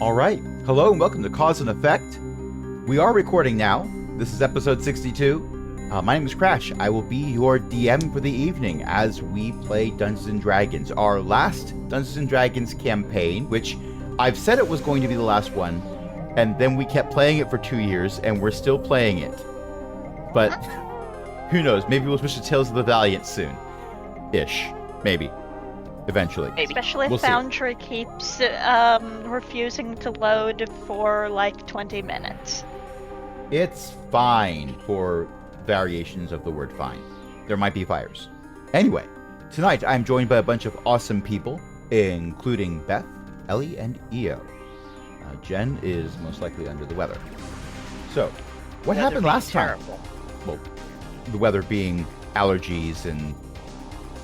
All right. Hello and welcome to Cause and Effect. We are recording now. This is episode 62. My name is Crash. I will be your DM for the evening as we play Dungeons & Dragons. Our last Dungeons & Dragons campaign, which I've said it was going to be the last one, and then we kept playing it for 2 years, and we're still playing it. But who knows? Maybe we'll switch to Tales of the Valiant soon. Ish. Maybe. Eventually. Maybe. Especially We'll if see. Foundry keeps refusing to load for like 20 minutes. It's fine for variations of the word fine. There might be fires. Anyway, tonight I'm joined by a bunch of awesome people, including Beth, Ellie, and Io. Jen is most likely under the weather. So, what happened last time? Well, the weather being allergies and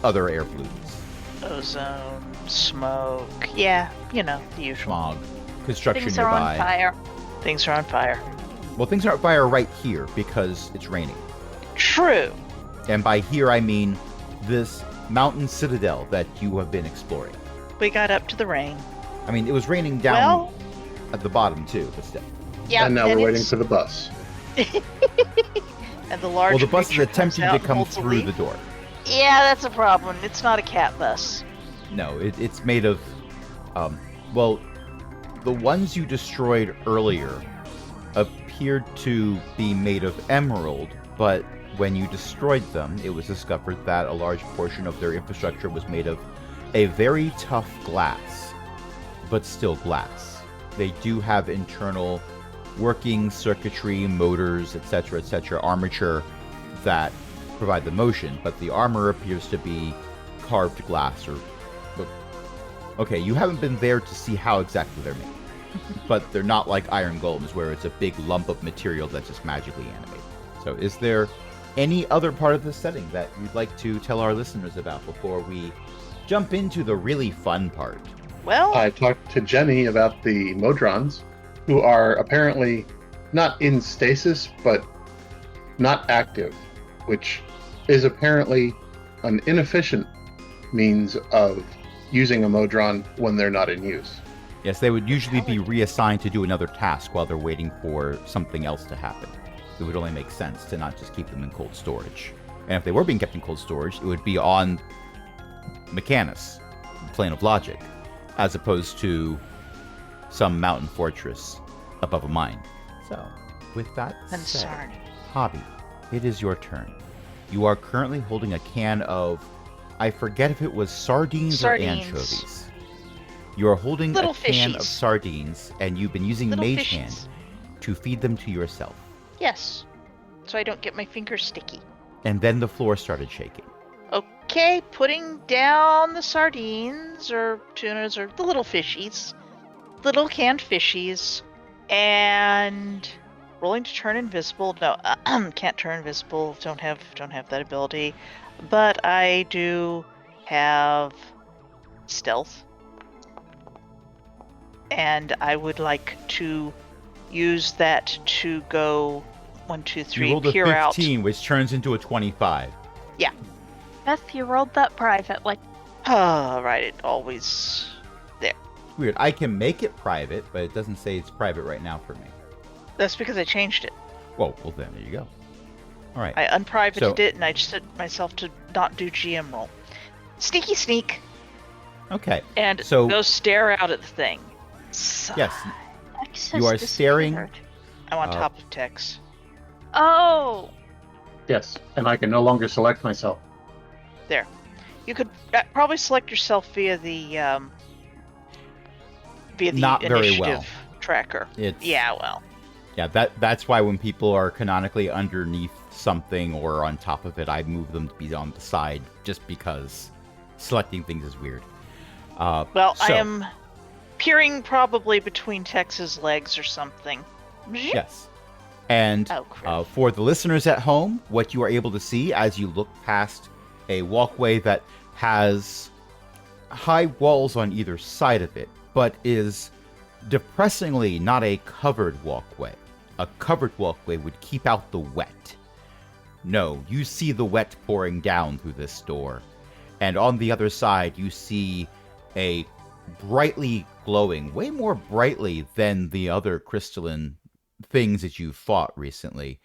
other air pollutants. Ozone, smoke, yeah, you know, the usual. Smog, construction Things nearby. are on fire. Things are on fire. Well, things are on fire right here because it's raining. True. And by here I mean this mountain citadel that you have been exploring. We got up to the rain. I mean, it was raining down Well, at the bottom too, but still. Yeah, And now we're waiting for the bus. and the large Well, the bus is creature comes attempting out to and come holds a through leaf. the door. Yeah, that's a problem. It's not a cat bus. No, it's made of, well, the ones you destroyed earlier appeared to be made of emerald, but when you destroyed them, it was discovered that a large portion of their infrastructure was made of a very tough glass, but still glass. They do have internal working circuitry, motors, etc., armature that provide the motion, but the armor appears to be carved glass or... Okay, you haven't been there to see how exactly they're made. But they're not like iron golems where it's a big lump of material that's just magically animated. So is there any other part of this setting that you'd like to tell our listeners about before we jump into the really fun part? Well, I talked to Jenny about the Modrons, who are apparently not in stasis, but not active, which is apparently an inefficient means of using a Modron when they're not in use. Yes, they would usually be reassigned to do another task while they're waiting for something else to happen. It would only make sense to not just keep them in cold storage. And if they were being kept in cold storage, it would be on Mechanus, the plane of logic, as opposed to some mountain fortress above a mine. So, with that said, concerning. Hobby, it is your turn. You are currently holding a can of, I forget if it was sardines or anchovies. You are holding Little a can of fishies. sardines, and you've been using Little Mage Hand fishies. to feed them to yourself. Yes. So I don't get my fingers sticky. And then the floor started shaking. Okay, putting down the sardines or tunas or the little fishies, little canned fishies, and rolling to turn invisible. No, can't turn invisible. Don't have that ability. But I do have stealth, and I would like to use that to go 1, 2, 3, You rolled a peer out. 15, which turns into a 25. Beth, you rolled that privately. Right, it always. Weird. I can make it private, but it doesn't say it's private right now for me. That's because I changed it. Well, then there you go. All right. I unprivated So- it, and I just set myself to not do GM roll. Sneaky sneak, Okay. and So- go stare out at the thing. Yes. Tex You has are staring- disappeared. I'm on Uh, top of Tex. Oh! Yes, and I can no longer select myself. There. You could probably select yourself via the Not very initiative well. tracker. It's, Yeah, well. Yeah, that's why when people are canonically underneath something or on top of it, I move them to be on the side just because selecting things is weird. Well, I so- am peering probably between Tex's legs or something. Yes. And Oh, crap. for the listeners at home, what you are able to see as you look past a walkway that has high walls on either side of it, but is depressingly not a covered walkway. A covered walkway would keep out the wet. No, you see the wet pouring down through this door. And on the other side, you see a brightly glowing, way more brightly than the other crystalline things that you've fought recently,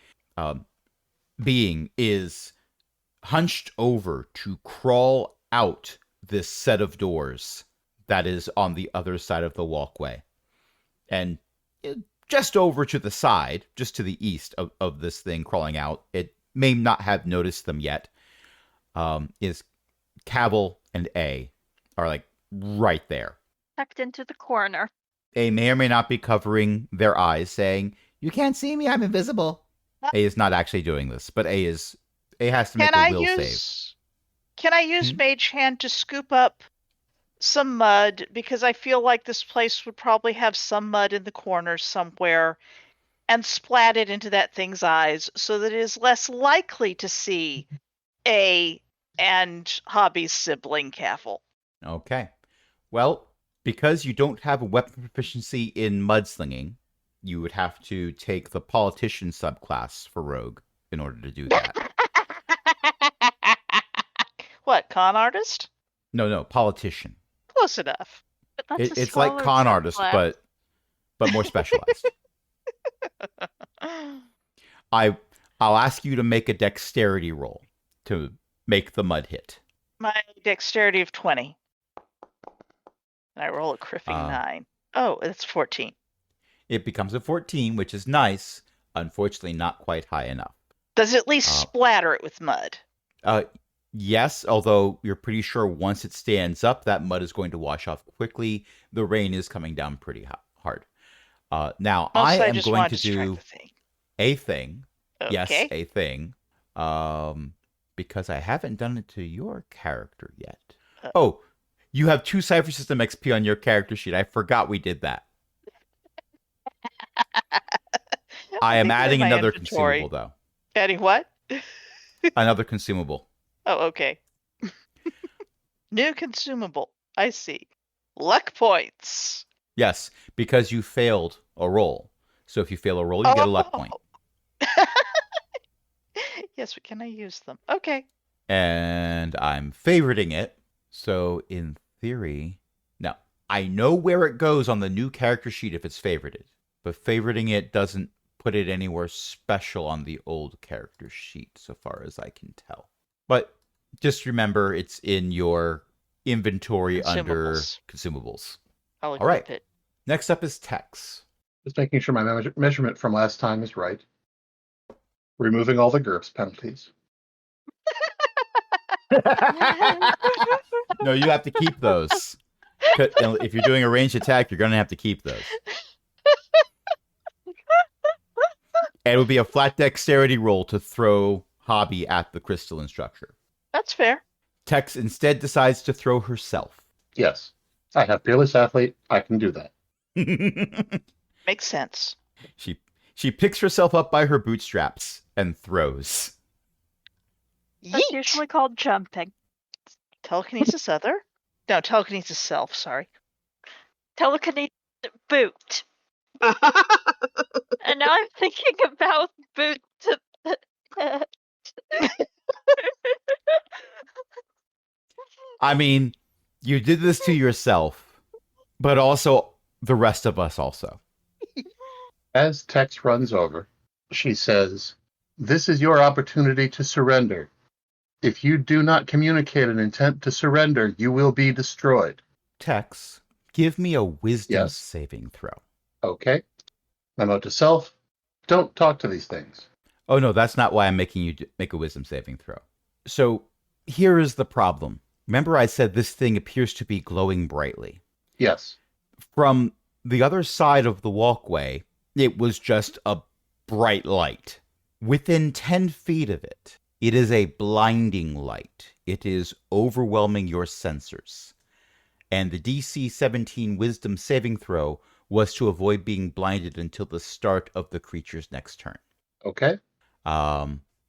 being is hunched over to crawl out this set of doors that is on the other side of the walkway. And just over to the side, just to the east of this thing crawling out, it may not have noticed them yet, is Cavil and A are like right there. Tucked into the corner. A may or may not be covering their eyes, saying, "You can't see me, I'm invisible." A is not actually doing this, but A has to make a will save. Can I use Mage Hand to scoop up some mud? Because I feel like this place would probably have some mud in the corners somewhere, and splat it into that thing's eyes so that it is less likely to see A and Hobby's sibling Cavil. Okay. Well, because you don't have a weapon proficiency in mudslinging, you would have to take the politician subclass for rogue in order to do that. What, con artist? No, politician. Close enough. But that's It's like con artist, but more specialized. I'll ask you to make a dexterity roll to make the mud hit. My dexterity of 20. And I roll a criffing 9. Oh, it's 14. It becomes a 14, which is nice. Unfortunately, not quite high enough. Does it at least splatter it with mud? Yes, although you're pretty sure once it stands up, that mud is going to wash off quickly. The rain is coming down pretty hard. Now, I am going to do a thing. Okay. Yes, a thing. Because I haven't done it to your character yet. Oh, you have 2 Cypher System XP on your character sheet. I forgot we did that. I am adding another consumable, though. Adding what? Another consumable. Oh, okay. New consumable. I see. Luck points. Yes, because you failed a roll. So if you fail a roll, you get a luck point. Yes, but can I use them? Okay. And I'm favoriting it. So in theory, now I know where it goes on the new character sheet if it's favorited, but favoriting it doesn't put it anywhere special on the old character sheet, so far as I can tell. But just remember, it's in your inventory under consumables. All right. It. Next up is Tex. Just making sure my measurement from last time is right. Removing all the GURPS penalties. No, you have to keep those. If you're doing a ranged attack, you're going to have to keep those. And it would be a flat dexterity roll to throw Hobby at the crystalline structure. That's fair. Tex instead decides to throw herself. Yes. I have Fearless Athlete. I can do that. Makes sense. She picks herself up by her bootstraps and throws. That's usually called jumping. Telekinesis other? No, telekinesis self, sorry. Telekinesis boot. And now I'm thinking about boot. I mean, you did this to yourself, but also the rest of us also. As Tex runs over, she says, "This is your opportunity to surrender. If you do not communicate an intent to surrender, you will be destroyed." Tex, give me a wisdom saving throw. Okay. Memo to self, don't talk to these things. Oh, no, that's not why I'm making you make a wisdom saving throw. So here is the problem. Remember I said this thing appears to be glowing brightly? Yes. From the other side of the walkway, it was just a bright light. Within 10 feet of it, it is a blinding light. It is overwhelming your sensors. And the DC 17 wisdom saving throw was to avoid being blinded until the start of the creature's next turn. Okay.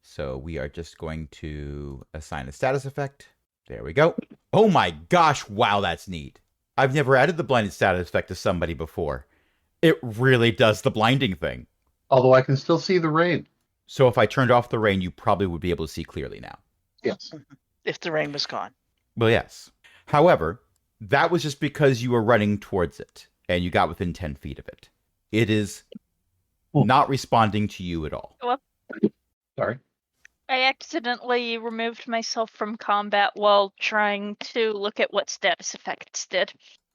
So we are just going to assign a status effect. There we go. Oh my gosh, wow, that's neat. I've never added the blinded status effect to somebody before. It really does the blinding thing. Although I can still see the rain. So if I turned off the rain, you probably would be able to see clearly now. Yes. If the rain was gone. Well, yes. However, That was just because you were running towards it and you got within 10 feet of it. It is not responding to you at all. Well, Sorry. I accidentally removed myself from combat while trying to look at what status effects did.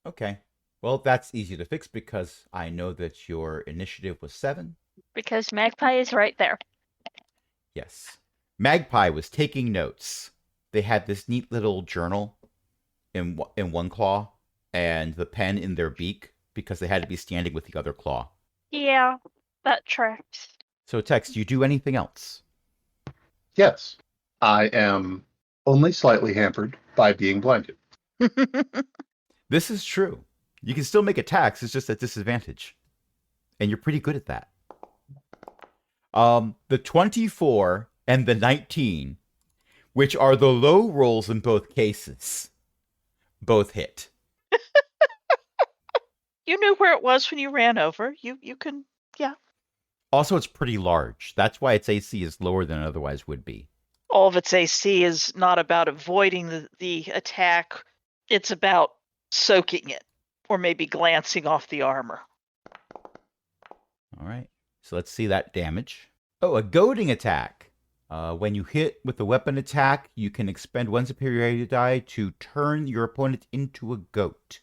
Okay. Well, that's easy to fix because I know that your initiative was 7. Because Magpie is right there. Yes. Magpie was taking notes. They had this neat little journal in one claw and the pen in their beak because they had to be standing with the other claw. Yeah, that tracks. So, Tex, do you do anything else? Yes. I am only slightly hampered by being blinded. This is true. You can still make attacks, it's just at disadvantage. And you're pretty good at that. The 24 and the 19, which are the low rolls in both cases, both hit. You knew where it was when you ran over. You can, yeah. Also, it's pretty large. That's why its AC is lower than it otherwise would be. All of its AC is not about avoiding the attack. It's about soaking it, or maybe glancing off the armor. All right. So let's see that damage. Oh, a goading attack. When you hit with a weapon attack, you can expend one superiority die to turn your opponent into a goat.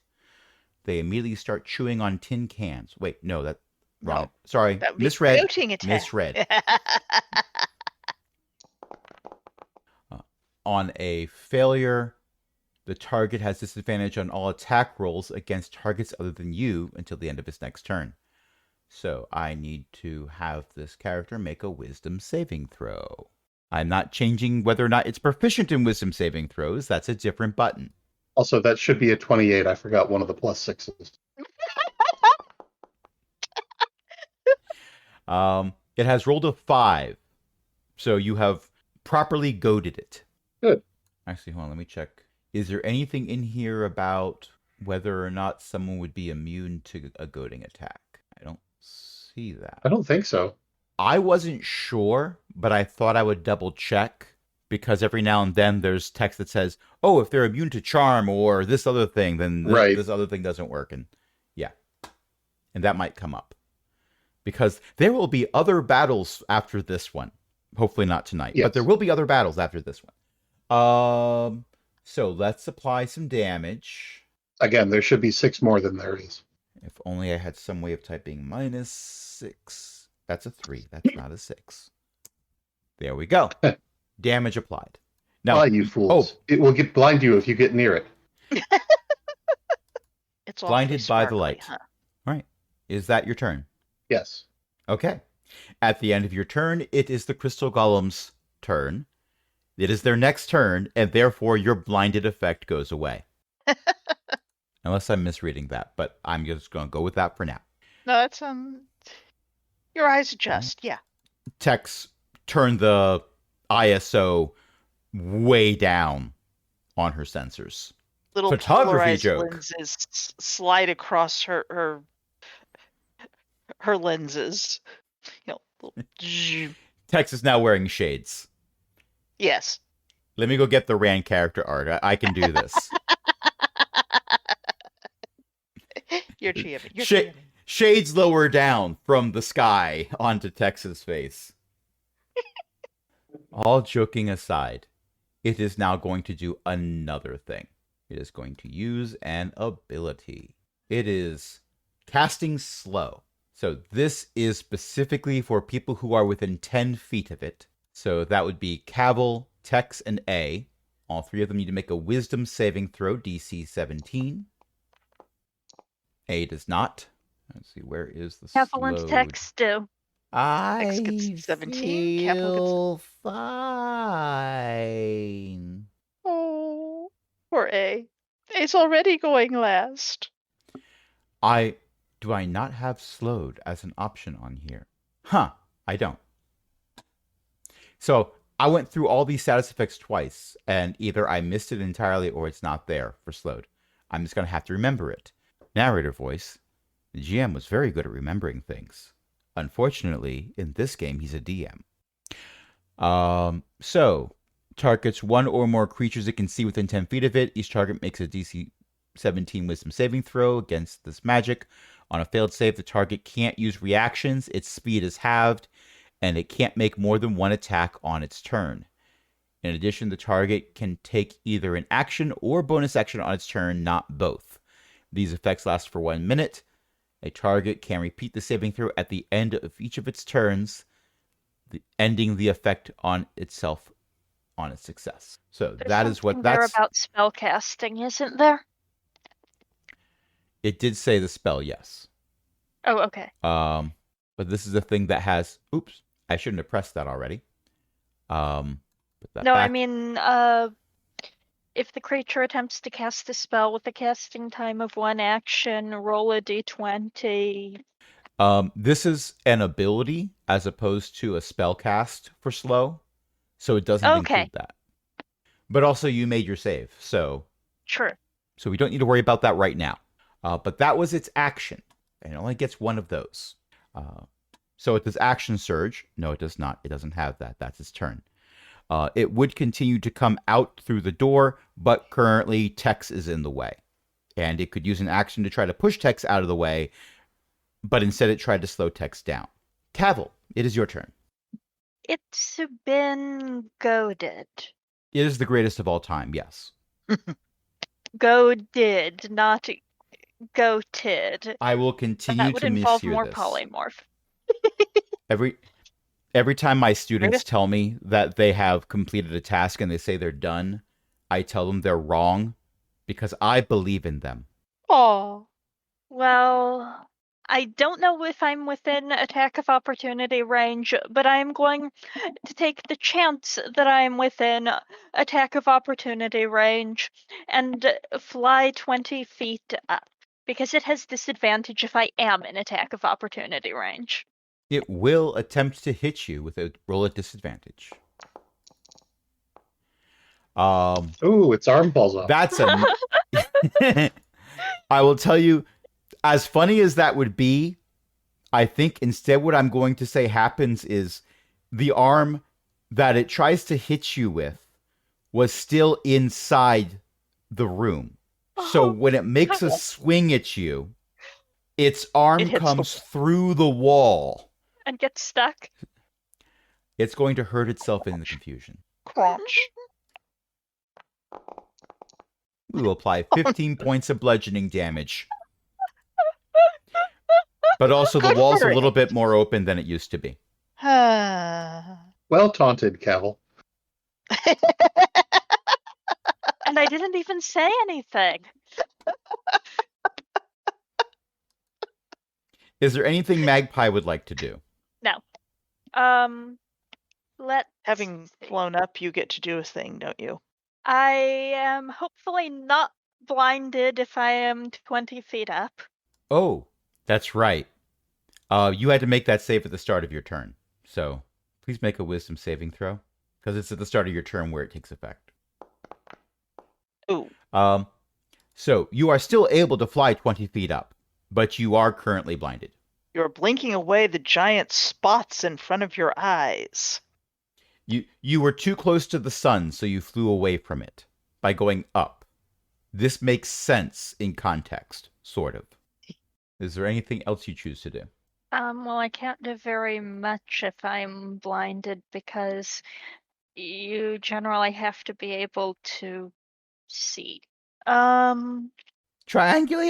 They immediately start chewing on tin cans. Wait, no, that's wrong. No, Sorry, that would be misread. goating attack. Misread. On a failure, the target has disadvantage on all attack rolls against targets other than you until the end of its next turn. So I need to have this character make a wisdom saving throw. I'm not changing whether or not it's proficient in wisdom saving throws. That's a different button. Also, that should be a 28. I forgot one of the plus 6s. It has rolled a 5. So you have properly goaded it. Good. Actually, hold on, let me check. Is there anything in here about whether or not someone would be immune to a goading attack? I don't see that. I don't think so. I wasn't sure, but I thought I would double check because every now and then there's text that says, oh, if they're immune to charm or this other thing, then Right. this other thing doesn't work. And yeah, and that might come up because there will be other battles after this one. Hopefully not tonight, Yes. but there will be other battles after this one. So let's apply some damage. Again, there should be 6 more than there is. If only I had some way of typing -6. That's a 3. That's not a 6. There we go. Damage applied. Now, Why, you fools? It will blind you if you get near it. It's blinded by the light. Huh? All right. Is that your turn? Yes. Okay. At the end of your turn, it is the Crystal Golem's turn. It is their next turn, and therefore your blinded effect goes away. Unless I'm misreading that, but I'm just going to go with that for now. No, that's your eyes adjust. Yeah. Tex turned the ISO way down on her sensors. Little Photography polarized joke. lenses slide across her lenses. You know, little Tex is now wearing shades. yes. Let me go get the Rand character art. I can do this. You're GMing. You're Sha- GMing. Shades lower down from the sky onto Tex's face. All joking aside, it is now going to do another thing. It is going to use an ability. It is casting slow. So this is specifically for people who are within 10 feet of it. So that would be Cavil, Tex, and A. All three of them need to make a wisdom saving throw, DC 17. A does not. Let's see, where is the Capital and slowed? text do. I Tex gets 17, Capital feel fine. Oh, poor A. A's already going last. Do I not have slowed as an option on here? Huh, I don't. So I went through all these status effects twice, and either I missed it entirely or it's not there for slowed. I'm just going to have to remember it. Narrator voice. The GM was very good at remembering things. Unfortunately, in this game, he's a DM. So, targets one or more creatures it can see within 10 feet of it. Each target makes a DC 17 wisdom saving throw against this magic. On a failed save, the target can't use reactions, its speed is halved, and it can't make more than one attack on its turn. In addition, the target can take either an action or bonus action on its turn, not both. These effects last for 1 minute. A target can repeat the saving throw at the end of each of its turns, ending the effect on itself on its success. So There's that is what something there that's. about spell casting, isn't there? It did say the spell, yes. Oh, okay. But this is a thing that has. Oops, I shouldn't have pressed that already. Put that No, I back. mean, if the creature attempts to cast a spell with a casting time of 1 action, roll a d20. This is an ability as opposed to a spell cast for slow, so it doesn't Okay. include that. But also, you made your save, so Sure. we don't need to worry about that right now. But that was its action, and it only gets one of those. So it does action surge. No, it does not. It doesn't have that. That's its turn. It would continue to come out through the door, but currently Tex is in the way. And it could use an action to try to push Tex out of the way, but instead it tried to slow Tex down. Cavil, it is your turn. It's been goaded. It is the greatest of all time, yes. Goaded, not goated. I will continue That would to involve mishear more this. polymorph. Every time my students tell me that they have completed a task and they say they're done, I tell them they're wrong because I believe in them. Oh, Well, I don't know if I'm within attack of opportunity range, but I'm going to take the chance that I'm within attack of opportunity range and fly 20 feet up, because it has disadvantage if I am in attack of opportunity range. It will attempt to hit you with a roll at disadvantage. Ooh, its arm falls off. That's a. I will tell you, as funny as that would be, I think instead what I'm going to say happens is the arm that it tries to hit you with was still inside the room. So when it makes a swing at you, its arm It hits the comes through the wall. And get stuck. It's going to hurt itself in the confusion. crunch. We will apply 15 points of bludgeoning damage. But also the Good wall's a for little it. bit more open than it used to be. Well taunted, Cavil. And I didn't even say anything. Is there anything Magpie would like to do? Let Having flown up, you get to do a thing, don't you? I am hopefully not blinded if I am 20 feet up. Oh, that's right. You had to make that save at the start of your turn. So please make a wisdom saving throw. Because it's at the start of your turn where it takes effect. Ooh. So you are still able to fly 20 feet up, but you are currently blinded. You're blinking away the giant spots in front of your eyes. You were too close to the sun, so you flew away from it by going up. This makes sense in context, sort of. Is there anything else you choose to do? Well, I can't do very much if I'm blinded because you generally have to be able to see. Triangulate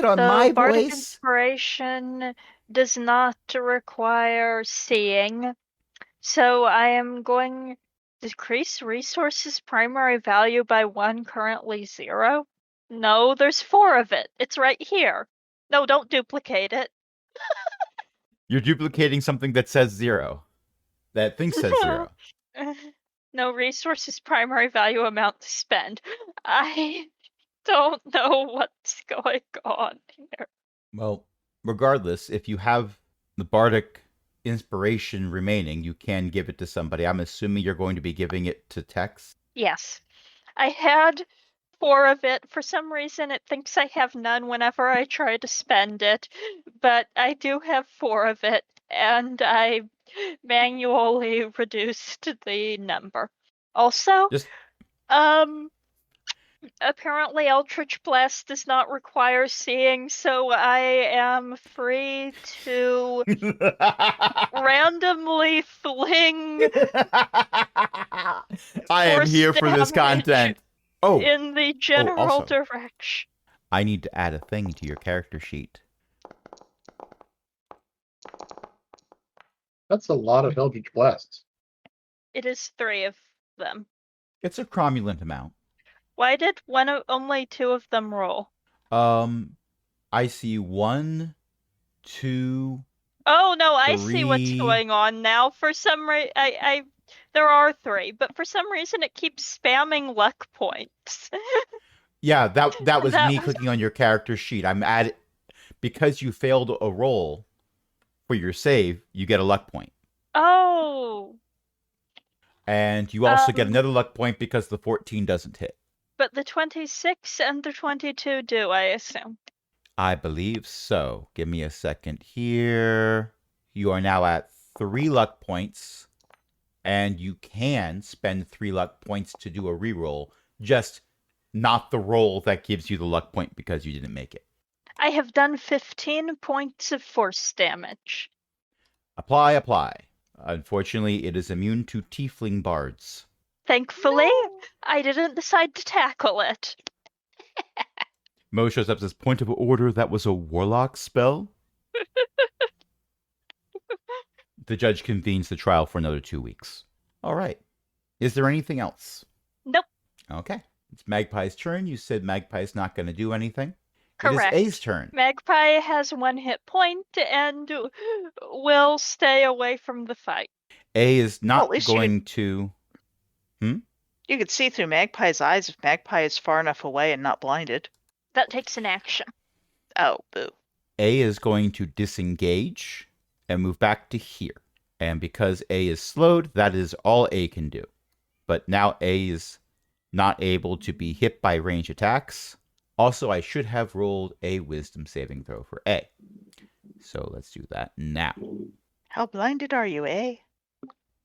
on The my Bardic voice? Inspiration does not require seeing, so I am going to decrease resources primary value by 1, currently 0. No, there's 4 of it. It's right here. No, don't duplicate it. You're duplicating something that says 0. That thing says 0. No resources primary value amount to spend. I don't know what's going on here. Well, regardless, if you have the bardic inspiration remaining, you can give it to somebody. I'm assuming you're going to be giving it to Tex. Yes. I had 4 of it. For some reason, it thinks I have none whenever I try to spend it, but I do have 4 of it, and I manually reduced the number. Also, Just Apparently, Eldritch Blast does not require seeing, so I am free to randomly fling I am force here for this damage content. Oh, in the general also, direction. I need to add a thing to your character sheet. That's a lot of Eldritch Blasts. It is 3 of them. It's a cromulent amount. Why did only 2 of them roll? I see 1, 2. Oh no, I see what's 3. going on now. For some reason, there are 3, but for some reason it keeps spamming luck points. Yeah, that was That me was- clicking on your character sheet. I'm at because you failed a roll for your save, you get a luck point. Oh, And you also get another luck point because the 14 doesn't hit. but the 26 and the 22 do, I assume. I believe so. Give me a second here. You are now at 3 luck points, and you can spend 3 luck points to do a reroll, just not the roll that gives you the luck point because you didn't make it. I have done 15 points of force damage. Apply. Unfortunately, it is immune to tiefling bards. Thankfully, I didn't decide to tackle it. Mo shows up as point of order. That was a warlock spell. The judge convenes the trial for another 2 weeks. All right. Is there anything else? Nope. Okay. It's Magpie's turn. You said Magpie's not going to do anything. Correct. It is A's turn. Magpie has 1 hit point and will stay away from the fight. A is not Well, at least you going to... You could see through Magpie's eyes if Magpie is far enough away and not blinded. That takes an action. Oh, boo. A is going to disengage and move back to here. And because A is slowed, that is all A can do. But now A is not able to be hit by range attacks. Also, I should have rolled a wisdom saving throw for A. So let's do that now. How blinded are you, eh?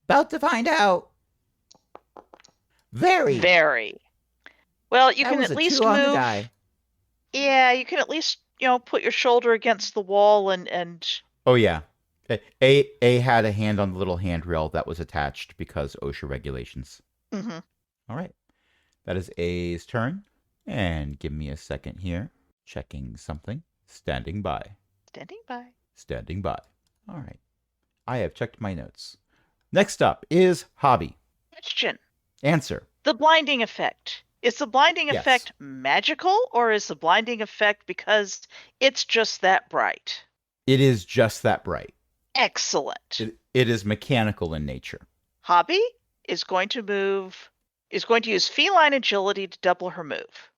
About to find out. Very. Very. Well, you That can was at a least 2 on the move. die. Yeah, you can at least, put your shoulder against the wall and Oh, yeah. A had a hand on the little handrail that was attached because OSHA regulations. Mhm. All right. That is A's turn. And give me a second here. Checking something. Standing by. standing by. Standing by. All right. I have checked my notes. Next up is Hobby. Question. Answer. The blinding effect. Is the blinding Yes. effect magical, or is the blinding effect because it's just that bright? It is just that bright. Excellent. It is mechanical in nature. Hobby is going to use feline agility to double her move.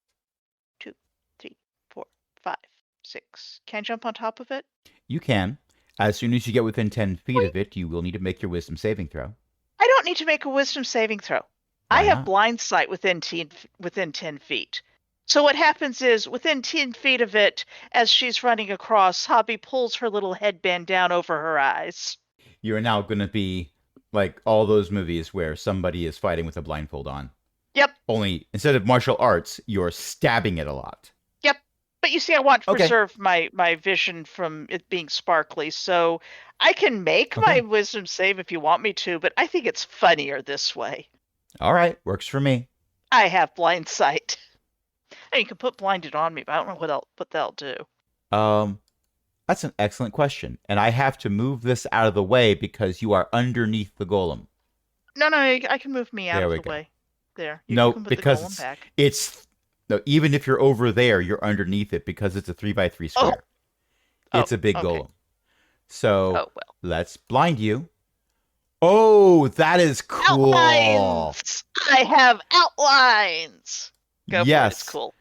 2, 3, 4, 5, 6. Can I jump on top of it? You can. As soon as you get within 10 feet of it, you will need to make your wisdom saving throw. I don't need to make a wisdom saving throw. Why I have not? blind sight within 10 feet. So what happens is, within 10 feet of it, as she's running across, Hobby pulls her little headband down over her eyes. You are now going to be like all those movies where somebody is fighting with a blindfold on. Yep, Only instead of martial arts, you're stabbing it a lot. yep. But you see, I want to Okay. preserve my vision from it being sparkly, so I can make Okay. my wisdom save if you want me to, but I think it's funnier this way. All right, works for me. I have blind sight. And you can put blinded on me, but I don't know what that'll do. That's an excellent question, and I have to move this out of the way because you are underneath the golem. No, I can move me out There of we the go. way. There. You No, can put because the golem back. it's no. Even if you're over there, you're underneath it because it's a 3x3 square. It's Oh, a big okay. golem. So Oh, well. let's blind you. Oh, that is cool. Outlines! I have outlines! Go for it, Yes. it's cool.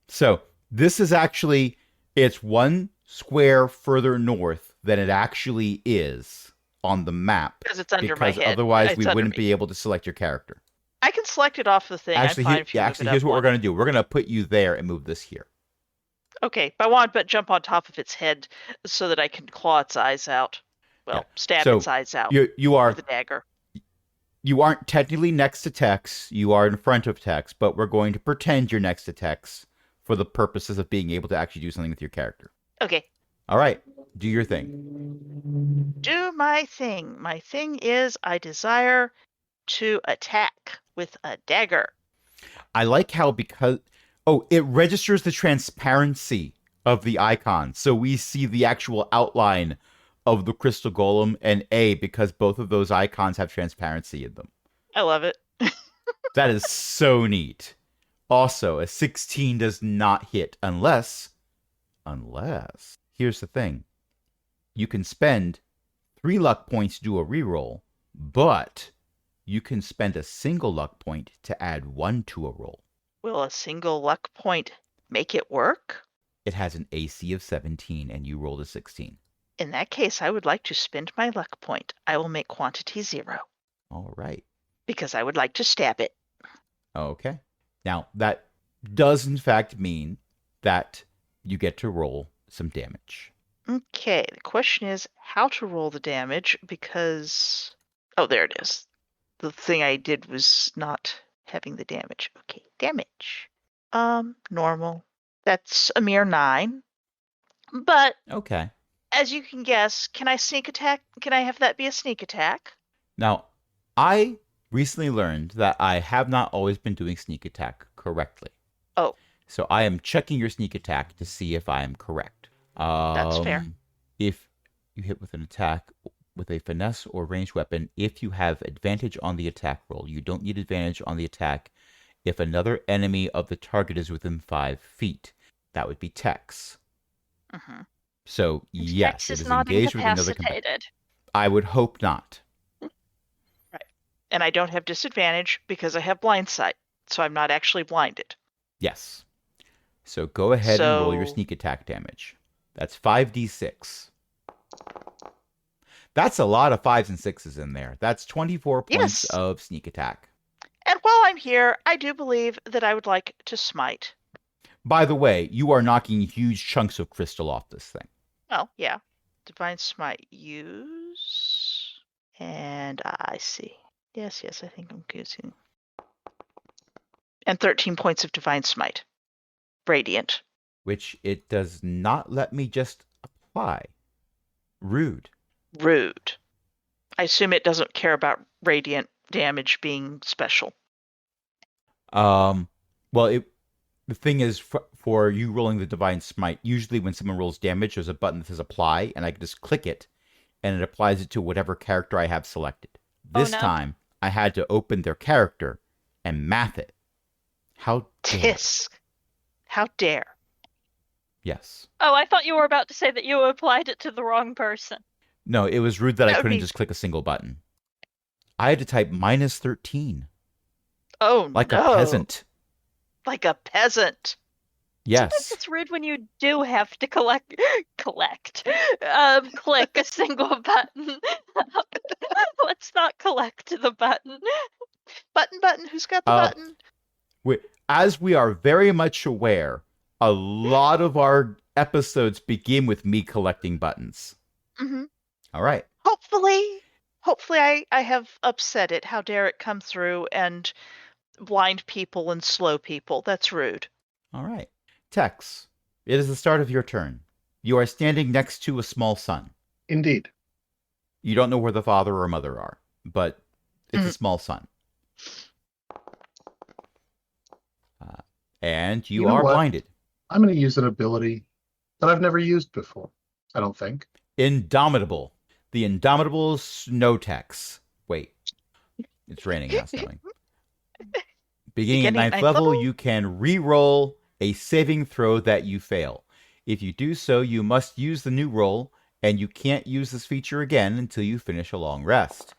So this is actually, it's 1 square further north than it actually is on the map. Because it's under my Because head. otherwise It's we under wouldn't me. be able to select your character. I can select it off the thing. Actually, I'm fine if you move it here's up what we're one. going to do. We're going to put you there and move this here. Okay, but I want to jump on top of its head so that I can claw its eyes out. Well, Yeah. stab So its eyes out You are with a dagger. You aren't technically next to Tex. You are in front of Tex, but we're going to pretend you're next to Tex for the purposes of being able to actually do something with your character. Okay. All right. Do your thing. Do my thing. My thing is I desire to attack with a dagger. I like how it registers the transparency of the icon. So we see the actual outline of the crystal golem, and because both of those icons have transparency in them. I love it. That is so neat. Also, a 16 does not hit unless, here's the thing. You can spend 3 luck points to do a reroll, but you can spend a single luck point to add 1 to a roll. Will a single luck point make it work? It has an AC of 17 and you rolled a 16. In that case, I would like to spend my luck point. I will make quantity 0. All right. Because I would like to stab it. Okay. Now, that does in fact mean that you get to roll some damage. Okay, the question is how to roll the damage because... Oh, there it is. The thing I did was not having the damage. Okay, damage. Normal. That's a mere 9. But... Okay. As you can guess, can I sneak attack? Can I have that be a sneak attack? Now, I recently learned that I have not always been doing sneak attack correctly. Oh. So I am checking your sneak attack to see if I am correct. That's fair. If you hit with an attack with a finesse or ranged weapon, if you have advantage on the attack roll, you don't need advantage on the attack if another enemy of the target is within 5 feet. That would be Tex. Mm-hmm. So, yes, Tex it is is not engaged with another competitor. incapacitated. I would hope not. Right. And I don't have disadvantage because I have blind sight, so I'm not actually blinded. Yes. So go ahead and roll your sneak attack damage. That's 5d6. That's a lot of 5s and 6s in there. That's 24 points of sneak attack. And while I'm here, I do believe that I would like to smite. By the way, you are knocking huge chunks of crystal off this thing. Oh, yeah. Divine Smite use. And I see. Yes, I think I'm using. And 13 points of Divine Smite. Radiant. Which it does not let me just apply. Rude. I assume it doesn't care about radiant damage being special. Well, the thing is, for you rolling the Divine Smite, usually when someone rolls damage, there's a button that says apply, and I can just click it, and it applies it to whatever character I have selected. This time, I had to open their character and math it. How dare. Tisk. How dare. Yes. Oh, I thought you were about to say that you applied it to the wrong person. No, it was rude that I couldn't just click a single button. I had to type -13. Oh, like a peasant. Like a peasant. Yes. Sometimes it's rude when you do have to click a single button. Let's not collect the button. Button, who's got the button? As we are very much aware, a lot of our episodes begin with me collecting buttons. Mm-hmm. All right. Hopefully I have upset it. How dare it come through and blind people and slow people. That's rude. All right. Tex, it is the start of your turn. You are standing next to a small son. Indeed. You don't know where the father or mother are, but it's a small son. And you are blinded. I'm going to use an ability that I've never used before, I don't think. Indomitable. The Indomitable Snow Tex. Wait. It's raining now, snowing. Beginning at 9th level, you can re-roll a saving throw that you fail. If you do so, you must use the new roll, and you can't use this feature again until you finish a long rest.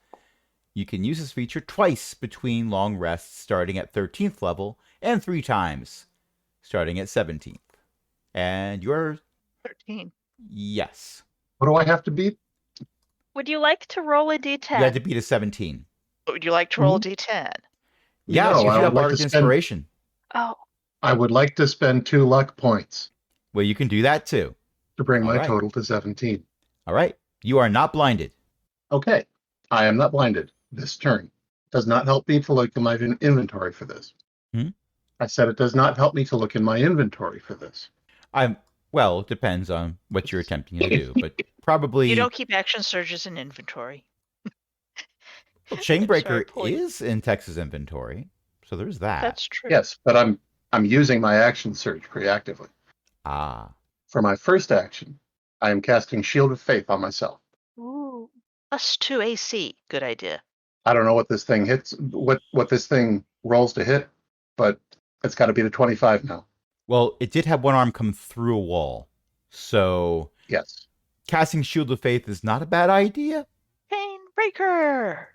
You can use this feature twice between long rests, starting at 13th level, and 3 times, starting at 17th. And you're... 13. Yes. What do I have to beat? Would you like to roll a d10? You had to beat a 17. Would you like to roll a d10? Yeah, No, you I should have would like Bardic to Inspiration. Oh. I would like to spend 2 luck points Well, you can do that too. to bring my All right. total to 17. All right. You are not blinded. Okay. I am not blinded this turn. Does not help me to look in my inventory for this. Hmm? I said it does not help me to look in my inventory for this. Well, it depends on what you're attempting to do, but probably. You don't keep action surges in inventory. Well, Chainbreaker Sorry, Polly. is in Tex's inventory, so there's that. That's true. Yes, but I'm using my action surge preactively. Ah. For my first action, I am casting Shield of Faith on myself. Ooh. +2 AC. Good idea. I don't know what this thing hits, what this thing rolls to hit, but it's got to be the 25 now. Well, it did have one arm come through a wall, so Yes. casting Shield of Faith is not a bad idea. Chainbreaker.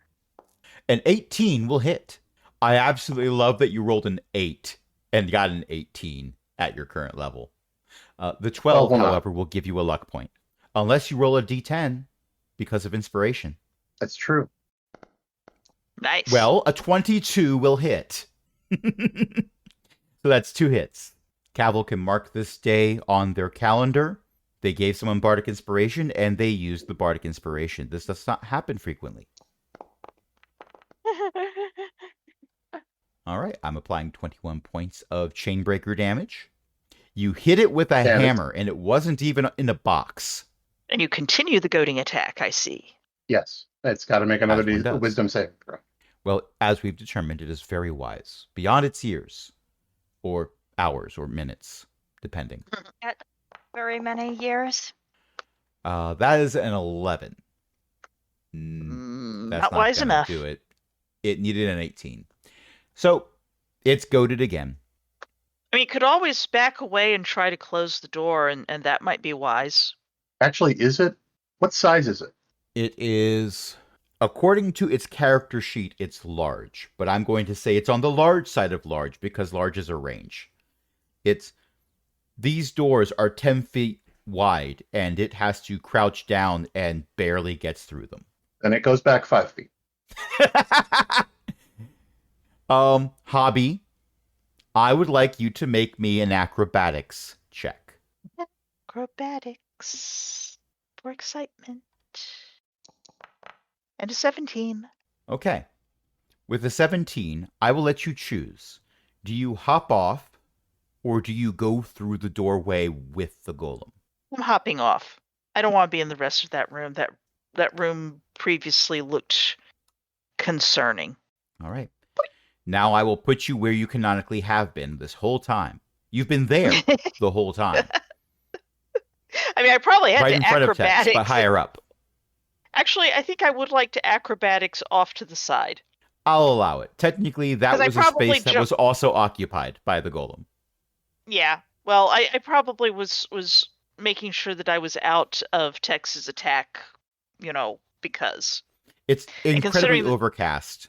An 18 will hit. I absolutely love that you rolled an 8 and got an 18 at your current level. The 12, will not. however, will give you a luck point. Unless you roll a d10 because of inspiration. That's true. Nice. Well, a 22 will hit. So that's 2 hits. Cavill can mark this day on their calendar. They gave someone Bardic Inspiration, and they used the Bardic Inspiration. This does not happen frequently. All right, I'm applying 21 points of Chainbreaker damage. You hit it with a Damn it. hammer, and it wasn't even in a box. And you continue the goading attack, I see. Yes. It's got to make another As one does. wisdom saving throw. Well, as we've determined, it is very wise. Beyond its years. Or hours, or minutes, depending. At very many years. That is an 11. That's Not wise gonna enough. do it. It needed an 18. So, it's goaded again. I mean, you could always back away and try to close the door, and that might be wise. Actually, is it? What size is it? It is, according to its character sheet, it's large. But I'm going to say it's on the large side of large, because large is a range. These doors are 10 feet wide, and it has to crouch down and barely gets through them. Then it goes back 5 feet. Hobby, I would like you to make me an acrobatics check. Acrobatics for excitement. And a 17. Okay. With a 17, I will let you choose. Do you hop off, or do you go through the doorway with the golem? I'm hopping off. I don't want to be in the rest of that room. That room previously looked concerning. All right. Now I will put you where you canonically have been this whole time. You've been there the whole time. I mean, I probably had Right to in front of acrobatics. Tex, but higher up. Actually, I think I would like to acrobatics off to the side. I'll allow it. Technically, that 'Cause I was a probably space that was also occupied by the golem. Yeah. Well, I probably was making sure that I was out of Tex's attack, because. It's incredibly considering that- overcast,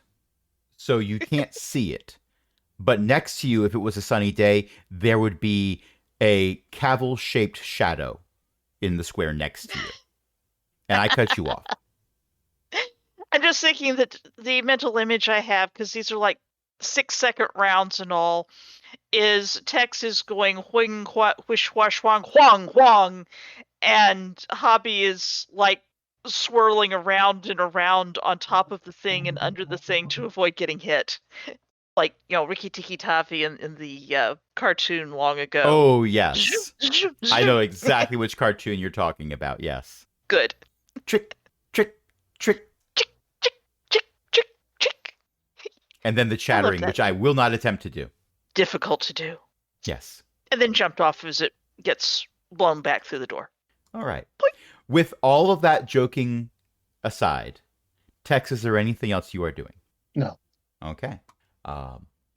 so you can't see it. But next to you, if it was a sunny day, there would be a Cavill-shaped shadow in the square next to you. And I cut you off. I'm just thinking that the mental image I have, because these are like 6-second rounds and all, is Tex is going whing, whish, wash, wang, huang, huang, and Hobby is like swirling around and around on top of the thing and under the thing to avoid getting hit. Like, Rikki Tikki Tavi in the cartoon long ago. Oh, yes. I know exactly which cartoon you're talking about, yes. Good. Trick, trick, trick. Chick, chick, chick, chick, chick. And then the chattering, that. which I will not attempt to do. Difficult to do. Yes. And then jumped off as it gets blown back through the door. All right. With all of that joking aside, Tex, is there anything else you are doing? No. Okay.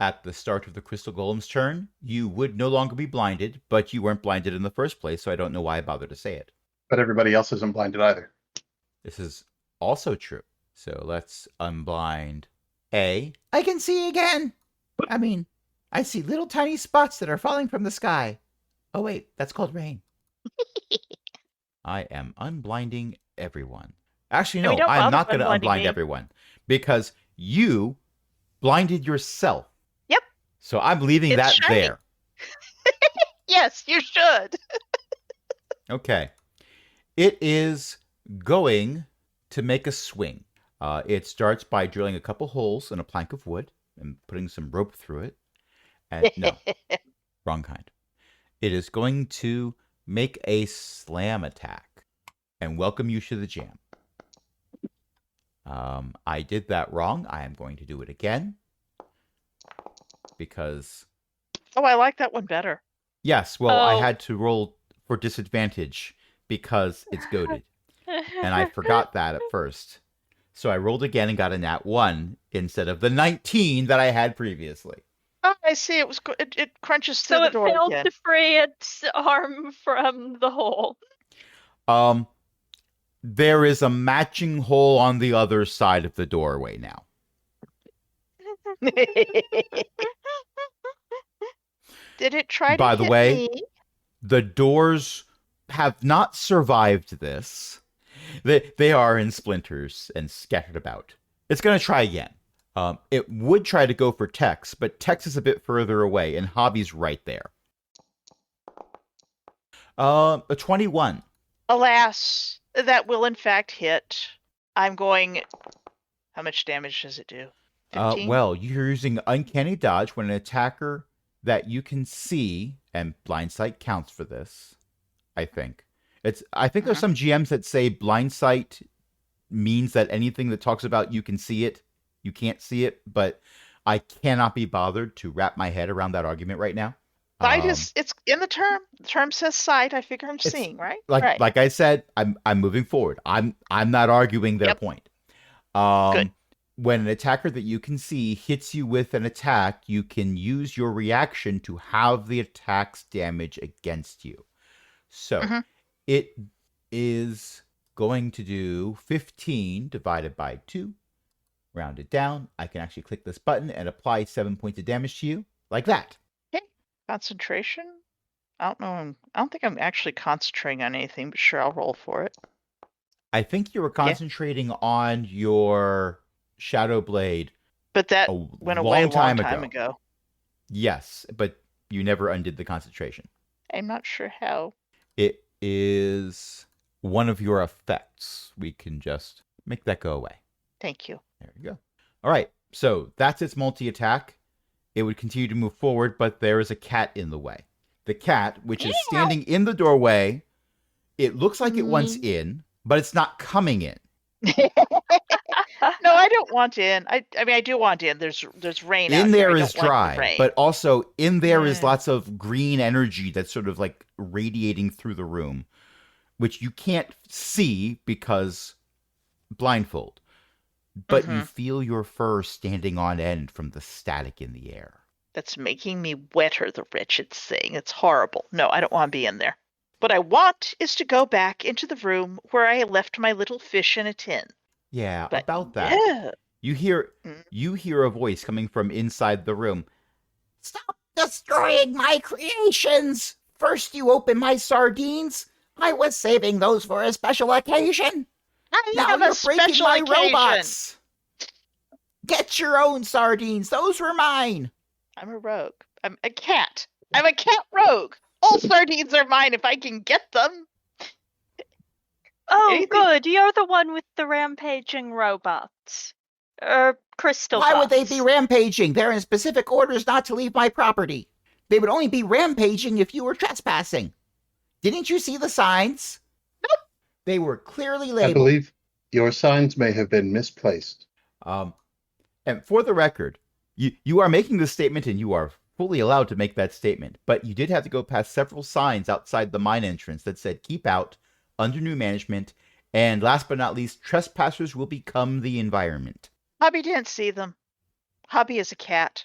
At the start of the Crystal Golem's turn, you would no longer be blinded, but you weren't blinded in the first place, so I don't know why I bother to say it. But everybody else isn't blinded either. This is also true. So let's unblind A. I can see again! I mean, I see little tiny spots that are falling from the sky. Oh wait, that's called rain. I am unblinding everyone. Actually, no, don't I'm bother not going to unblinding unblind me. everyone. Because you blinded yourself. Yep. So I'm leaving It's that shiny. there. Yes, you should. Okay. It is going to make a swing. It starts by drilling a couple holes in a plank of wood and putting some rope through it. And no, wrong kind. It is going to make a slam attack and welcome you to the jam. I did that wrong. I am going to do it again because... Oh, I like that one better. Yes, well, I Oh. had to roll for disadvantage because it's goaded. And I forgot that at first. So I rolled again and got a nat 1 instead of the 19 that I had previously. Oh, I see. It crunches through So the it door failed again. to free its arm from the hole. There is a matching hole on the other side of the doorway now. Did it try to By the hit way, me? the doors have not survived this. They are in splinters and scattered about. It's going to try again. It would try to go for Tex, but Tex is a bit further away, and Hobby's right there. A 21. Alas, that will in fact hit. I'm going... How much damage does it do? 15? Well, you're using Uncanny Dodge when an attacker that you can see, and Blind Sight counts for this, I think. I think there's some GMs that say Blind Sight means that anything that talks about you can see it, you can't see it, but I cannot be bothered to wrap my head around that argument right now. Sight is... It's in the term. The term says sight. I figure I'm seeing, right? Right. Like I said, I'm moving forward. I'm not arguing their point. Good. When an attacker that you can see hits you with an attack, you can use your reaction to have the attack's damage against you. So it is going to do 15 divided by 2. Round it down. I can actually click this button and apply 7 points of damage to you, like that. Okay. Concentration? I don't know. I don't think I'm actually concentrating on anything, but sure, I'll roll for it. I think you were concentrating on your Shadow Blade. But that went away a long time ago. Yes, but you never undid the concentration. I'm not sure how. It is one of your effects. We can just make that go away. Thank you. There you go. All right, so that's its multi-attack. It would continue to move forward, but there is a cat in the way. The cat, which is standing in the doorway, it looks like it wants in, but it's not coming in. No, I don't want in. I mean, I do want in. There's rain out in there here. I is don't want dry, the rain. but also in there is lots of green energy that's sort of like radiating through the room, which you can't see because blindfold. But you feel your fur standing on end from the static in the air. That's making me wetter, the wretched thing. It's horrible. No, I don't want to be in there. What I want is to go back into the room where I left my little fish in a tin. Yeah, But about that. yeah. You hear a voice coming from inside the room. Stop destroying my creations! First you open my sardines. I was saving those for a special occasion. I Now have you're a breaking special my occasion. robots. Get your own sardines. Those were mine. I'm a rogue. I'm a cat. I'm a cat rogue. All sardines are mine if I can get them. Oh, Anything- good. You're the one with the rampaging robots. Crystal Why would they bots. be rampaging? They're in specific orders not to leave my property. They would only be rampaging if you were trespassing. Didn't you see the signs? Nope. They were clearly I labeled. believe your signs may have been misplaced. And for the record, you are making this statement and you are fully allowed to make that statement, but you did have to go past several signs outside the mine entrance that said keep out, under new management, and last but not least, trespassers will become the environment. Hobby didn't see them. Hobby is a cat.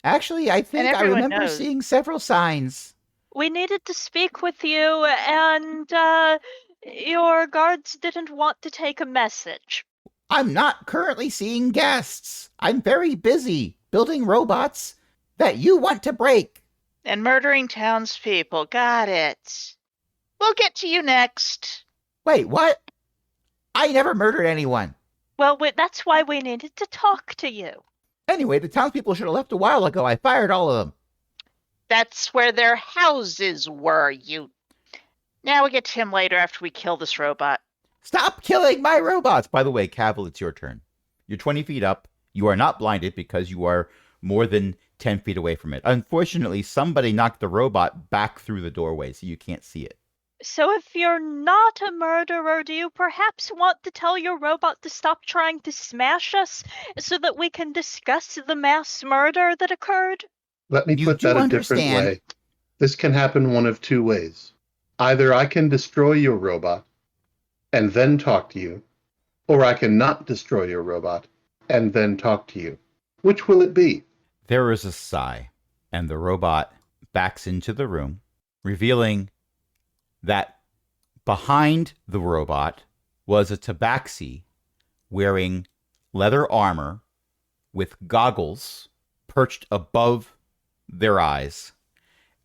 Actually, I think I everyone remember knows. seeing several signs. We needed to speak with you, and your guards didn't want to take a message. I'm not currently seeing guests. I'm very busy building robots that you want to break. And murdering townspeople. Got it. We'll get to you next. Wait, what? I never murdered anyone. Well, that's why we needed to talk to you. Anyway, the townspeople should have left a while ago. I fired all of them. That's where their houses were, you... Now we'll get to him later after we kill this robot. Stop killing my robots! By the way, Cavil, it's your turn. You're 20 feet up. You are not blinded because you are more than 10 feet away from it. Unfortunately, somebody knocked the robot back through the doorway, so you can't see it. So if you're not a murderer, do you perhaps want to tell your robot to stop trying to smash us so that we can discuss the mass murder that occurred? Let me You put do that a different understand- way. This can happen one of two ways. Either I can destroy your robot and then talk to you, or I can not destroy your robot and then talk to you. Which will it be? There is a sigh, and the robot backs into the room, revealing that behind the robot was a tabaxi wearing leather armor with goggles perched above their eyes,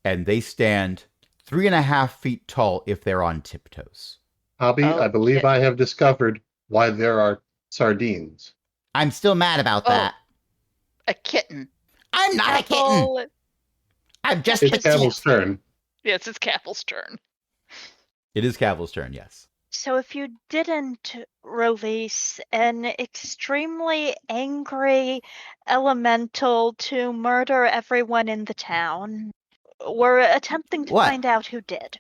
and they stand 3.5 feet tall if they're on tiptoes. Hobby, Oh, I believe yeah. I have discovered why there are sardines. I'm still mad about Oh. that. A kitten. I'm not a kitten. Apple- I'm just It's petite. Cavil's turn. Yes, it's Cavil's turn. It is Cavil's turn, yes. So if you didn't release an extremely angry elemental to murder everyone in the town, we're attempting to What? find out who did.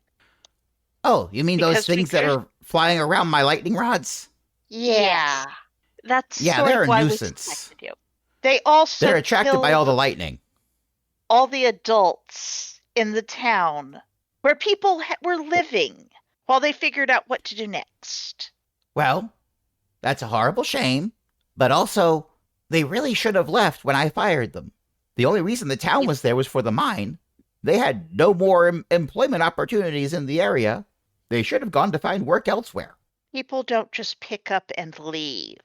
Oh, you mean those Because we things that could- are flying around my lightning rods? Yeah. That's Yeah, sort they're of a why nuisance. we suspected you. They also They're attracted by killed all the lightning. all the adults in the town where people were living while they figured out what to do next. Well, that's a horrible shame, but also, they really should have left when I fired them. The only reason the town was there was for the mine. They had no more employment opportunities in the area. They should have gone to find work elsewhere. People don't just pick up and leave.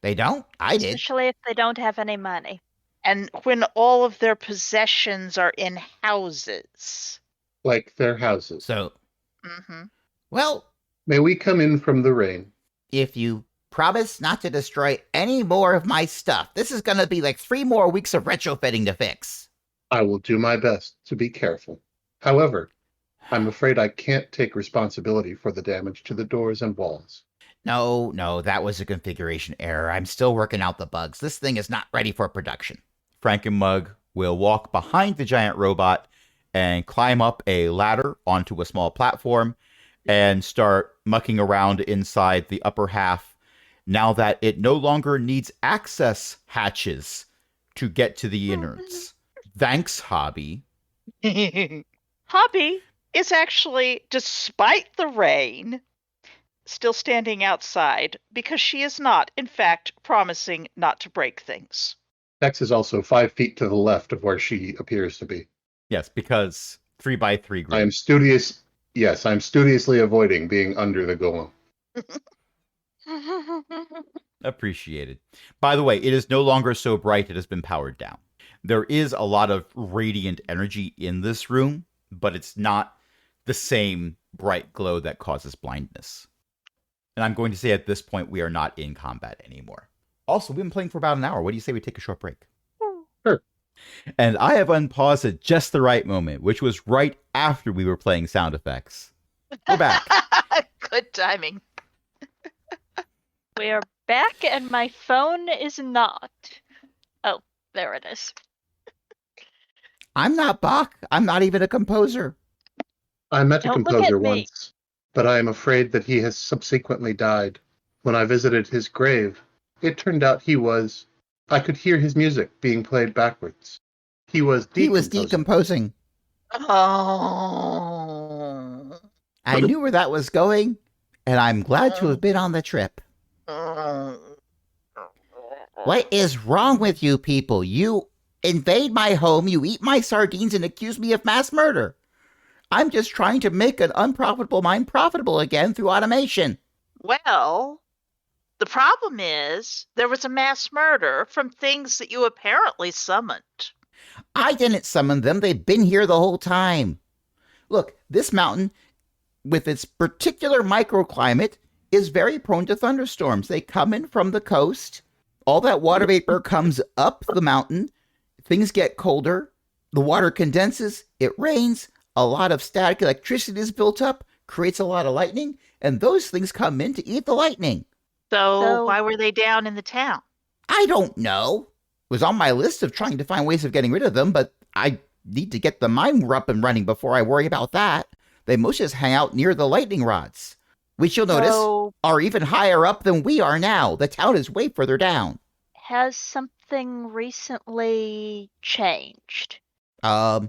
They don't? I did. Especially if they don't have any money. And when all of their possessions are in houses. Like their houses. So, Hmm. well, May we come in from the rain? if you promise not to destroy any more of my stuff, this is going to be like 3 more weeks of retrofitting to fix. I will do my best to be careful. However, I'm afraid I can't take responsibility for the damage to the doors and walls. No, that was a configuration error. I'm still working out the bugs. This thing is not ready for production. Frankenmug will walk behind the giant robot and climb up a ladder onto a small platform and start mucking around inside the upper half now that it no longer needs access hatches to get to the innards. Thanks, Hobby. Hobby is actually, despite the rain, still standing outside because she is not, in fact, promising not to break things. Dex is also 5 feet to the left of where she appears to be. Yes, because 3x3 grid. I am studious. Yes, I'm studiously avoiding being under the golem. Appreciated. By the way, it is no longer so bright it has been powered down. There is a lot of radiant energy in this room, but it's not the same bright glow that causes blindness. And I'm going to say at this point we are not in combat anymore. Also, we've been playing for about an hour. What do you say we take a short break? Sure. And I have unpaused at just the right moment, which was right after we were playing sound effects. We're back. Good timing. We are back and my phone is not. Oh, there it is. I'm not Bach. I'm not even a composer. I met a Don't look composer at me. once, but I am afraid that he has subsequently died. When I visited his grave, it turned out I could hear his music being played backwards. He was decomposing. Oh. I knew where that was going, and I'm glad to have been on the trip. What is wrong with you people? You invade my home, you eat my sardines, and accuse me of mass murder. I'm just trying to make an unprofitable mine profitable again through automation. Well, the problem is there was a mass murder from things that you apparently summoned. I didn't summon them. They've been here the whole time. Look, this mountain, with its particular microclimate, is very prone to thunderstorms. They come in from the coast. All that water vapor comes up the mountain. Things get colder. The water condenses. It rains. A lot of static electricity is built up, creates a lot of lightning, and those things come in to eat the lightning. So why were they down in the town? I don't know. It was on my list of trying to find ways of getting rid of them, but I need to get the mine up and running before I worry about that. They most just hang out near the lightning rods, which you'll notice are even higher up than we are now. The town is way further down. Has something recently changed? A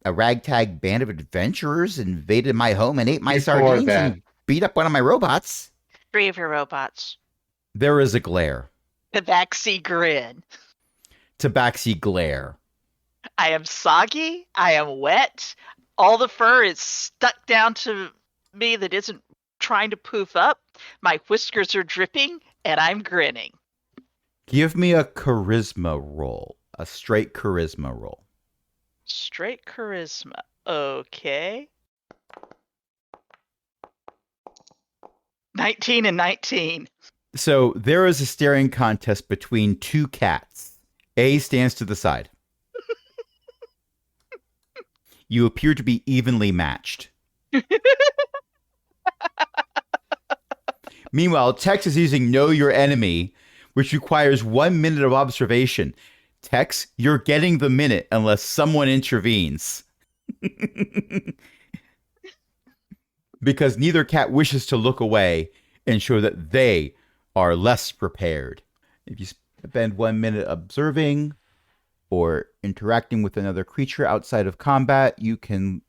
ragtag band of adventurers invaded my home and ate my Before sardines that. and beat up one of my robots. 3 of your robots. There is a glare. Tabaxi grin. Tabaxi glare. I am soggy. I am wet. All the fur is stuck down to me that isn't trying to poof up. My whiskers are dripping, and I'm grinning. Give me a charisma roll. A straight charisma roll. Straight charisma. Okay. 19 and 19. So there is a staring contest between two cats. A stands to the side. You appear to be evenly matched. Meanwhile, Tex is using Know Your Enemy, which requires 1 minute of observation. Tex, you're getting the minute unless someone intervenes. Because neither cat wishes to look away and show that they are less prepared. If you spend 1 minute observing or interacting with another creature outside of combat, you can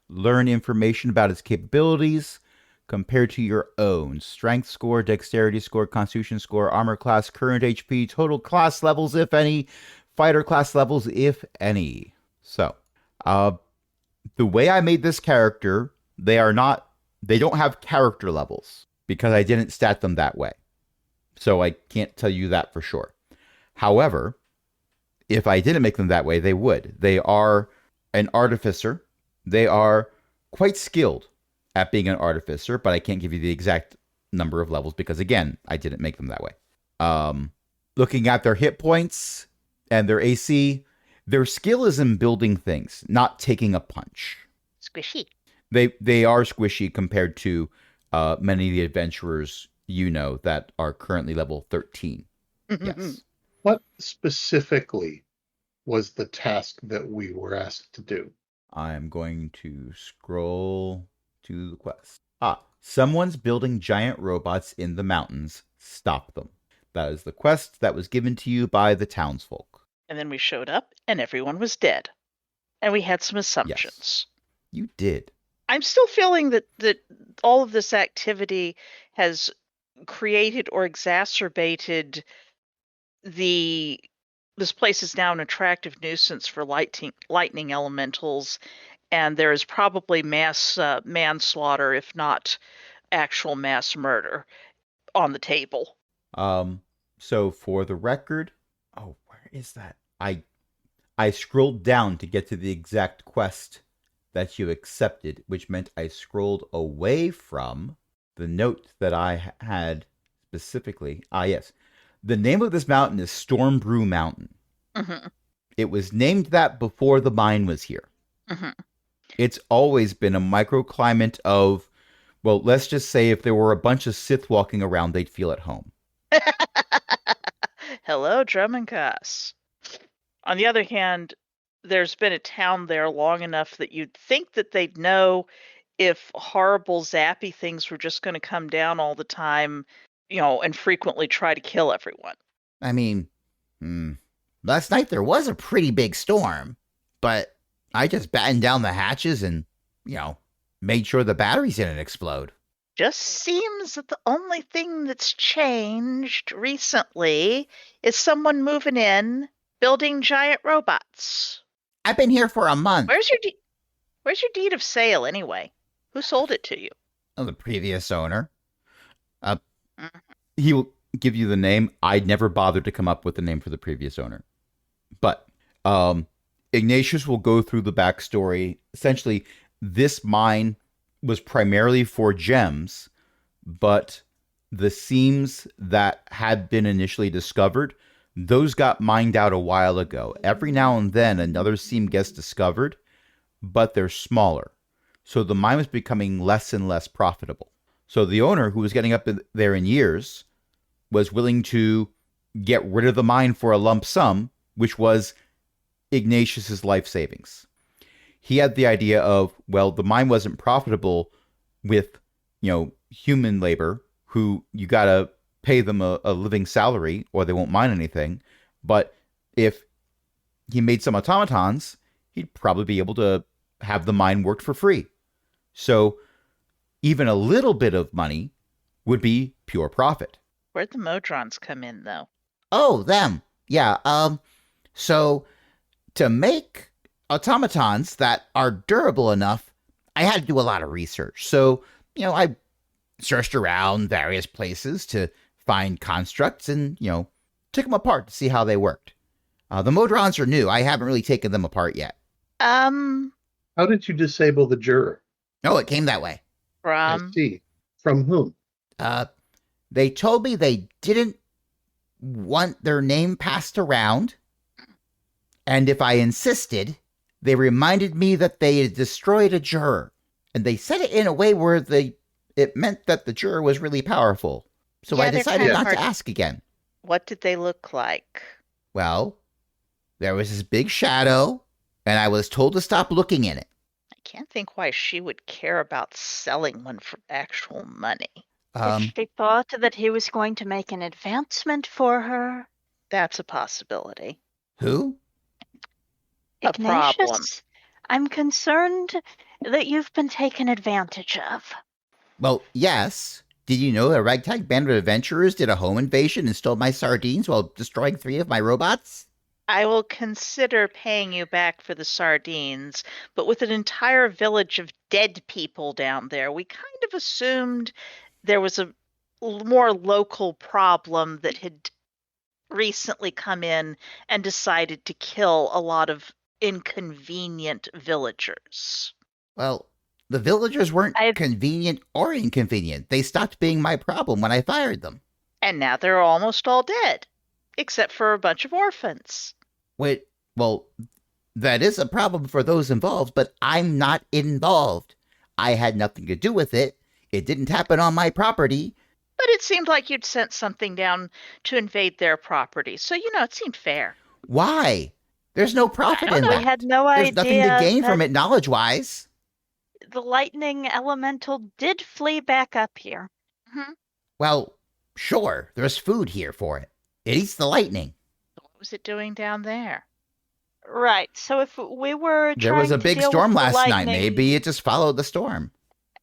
learn information about its capabilities compared to your own. Strength score, dexterity score, constitution score, armor class, current HP, total class levels, if any, fighter class levels, if any. So, the way I made this character, they don't have character levels because I didn't stat them that way. So I can't tell you that for sure. However, if I didn't make them that way, they would. They are an artificer. They are quite skilled at being an artificer, but I can't give you the exact number of levels because, again, I didn't make them that way. Looking at their hit points and their AC, their skill is in building things, not taking a punch. Squishy. They are squishy compared to many of the adventurers you know that are currently level 13. Yes. What specifically was the task that we were asked to do? I'm going to scroll to the quest. Someone's building giant robots in the mountains. Stop them. That is the quest that was given to you by the townsfolk. And then we showed up, and everyone was dead. And we had some assumptions. You did. I'm still feeling that all of this activity has created or exacerbated this place is now an attractive nuisance for lightning elementals, and there is probably mass manslaughter, if not actual mass murder, on the table. So for the record, where is that? I scrolled down to get to the exact quest that you accepted, which meant I scrolled away from the note that I had specifically. Yes. The name of this mountain is Storm Brew Mountain. Mm-hmm. It was named that before the mine was here. Mm-hmm. It's always been a microclimate of, well, let's just say if there were a bunch of Sith walking around, they'd feel at home. Hello, Drummoncuss. On the other hand, there's been a town there long enough that you'd think that they'd know if horrible zappy things were just going to come down all the time, and frequently try to kill everyone. I mean, last night there was a pretty big storm, but I just battened down the hatches and, made sure the batteries didn't explode. Just seems that the only thing that's changed recently is someone moving in, building giant robots. I've been here for a month. Where's your deed of sale anyway? Who sold it to you? Oh, the previous owner. He will give you the name. I never bothered to come up with the name for the previous owner. But Ignatius will go through the backstory. Essentially, this mine was primarily for gems, but the seams that had been initially discovered, those got mined out a while ago. Every now and then, another seam gets discovered, but they're smaller. So the mine was becoming less and less profitable. So the owner, who was getting up there in years, was willing to get rid of the mine for a lump sum, which was Ignatius's life savings. He had the idea of, well, the mine wasn't profitable with, human labor, who you got to pay them a living salary or they won't mine anything. But if he made some automatons, he'd probably be able to have the mine worked for free. So even a little bit of money would be pure profit. Where'd the Modrons come in, though? Oh, them. Yeah. So to make automatons that are durable enough, I had to do a lot of research. So, I searched around various places to find constructs and, took them apart to see how they worked. The Modrons are new. I haven't really taken them apart yet. How did you disable the juror? Oh, it came that way. I see. From whom? They told me they didn't want their name passed around. And if I insisted, they reminded me that they had destroyed a juror. And they said it in a way where it meant that the juror was really powerful. So Yeah, I they're decided kinda not hard- to ask again. What did they look like? Well, there was this big shadow, and I was told to stop looking in it. I can't think why she would care about selling one for actual money. Um, If she thought that he was going to make an advancement for her. That's a possibility. who? A problem. Ignatius, I'm concerned that you've been taken advantage of. Well, yes. Did you know a ragtag band of adventurers did a home invasion and stole my sardines while destroying 3 of my robots? I will consider paying you back for the sardines, but with an entire village of dead people down there, we kind of assumed there was a more local problem that had recently come in and decided to kill a lot of inconvenient villagers. Well, the villagers weren't I've- convenient or inconvenient. They stopped being my problem when I fired them. And now they're almost all dead, except for a bunch of orphans. Wait, well, that is a problem for those involved, but I'm not involved. I had nothing to do with it. It didn't happen on my property. But it seemed like you'd sent something down to invade their property, so it seemed fair. Why? There's no profit don't in know. that. We had no There's idea nothing to gain that from it knowledge-wise. the lightning elemental did flee back up here. Well, sure, there's food here for it. It eats the lightning. What was it doing down there? Right. So if we were There was a trying to big deal storm with the last night. lightning Maybe it just followed the storm.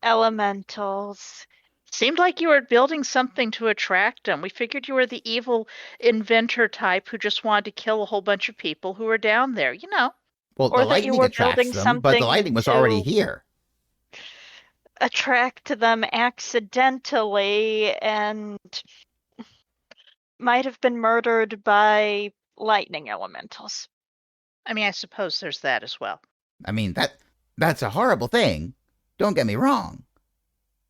elementals, Seemed like you were building something to attract them. We figured you were the evil inventor type who just wanted to kill a whole bunch of people who were down there. Well, Or the that you lightning were attracts building them, but the something lightning was already to- here. attract them accidentally and might have been murdered by lightning elementals. I mean, I suppose there's that as well. I mean, that's a horrible thing. Don't get me wrong.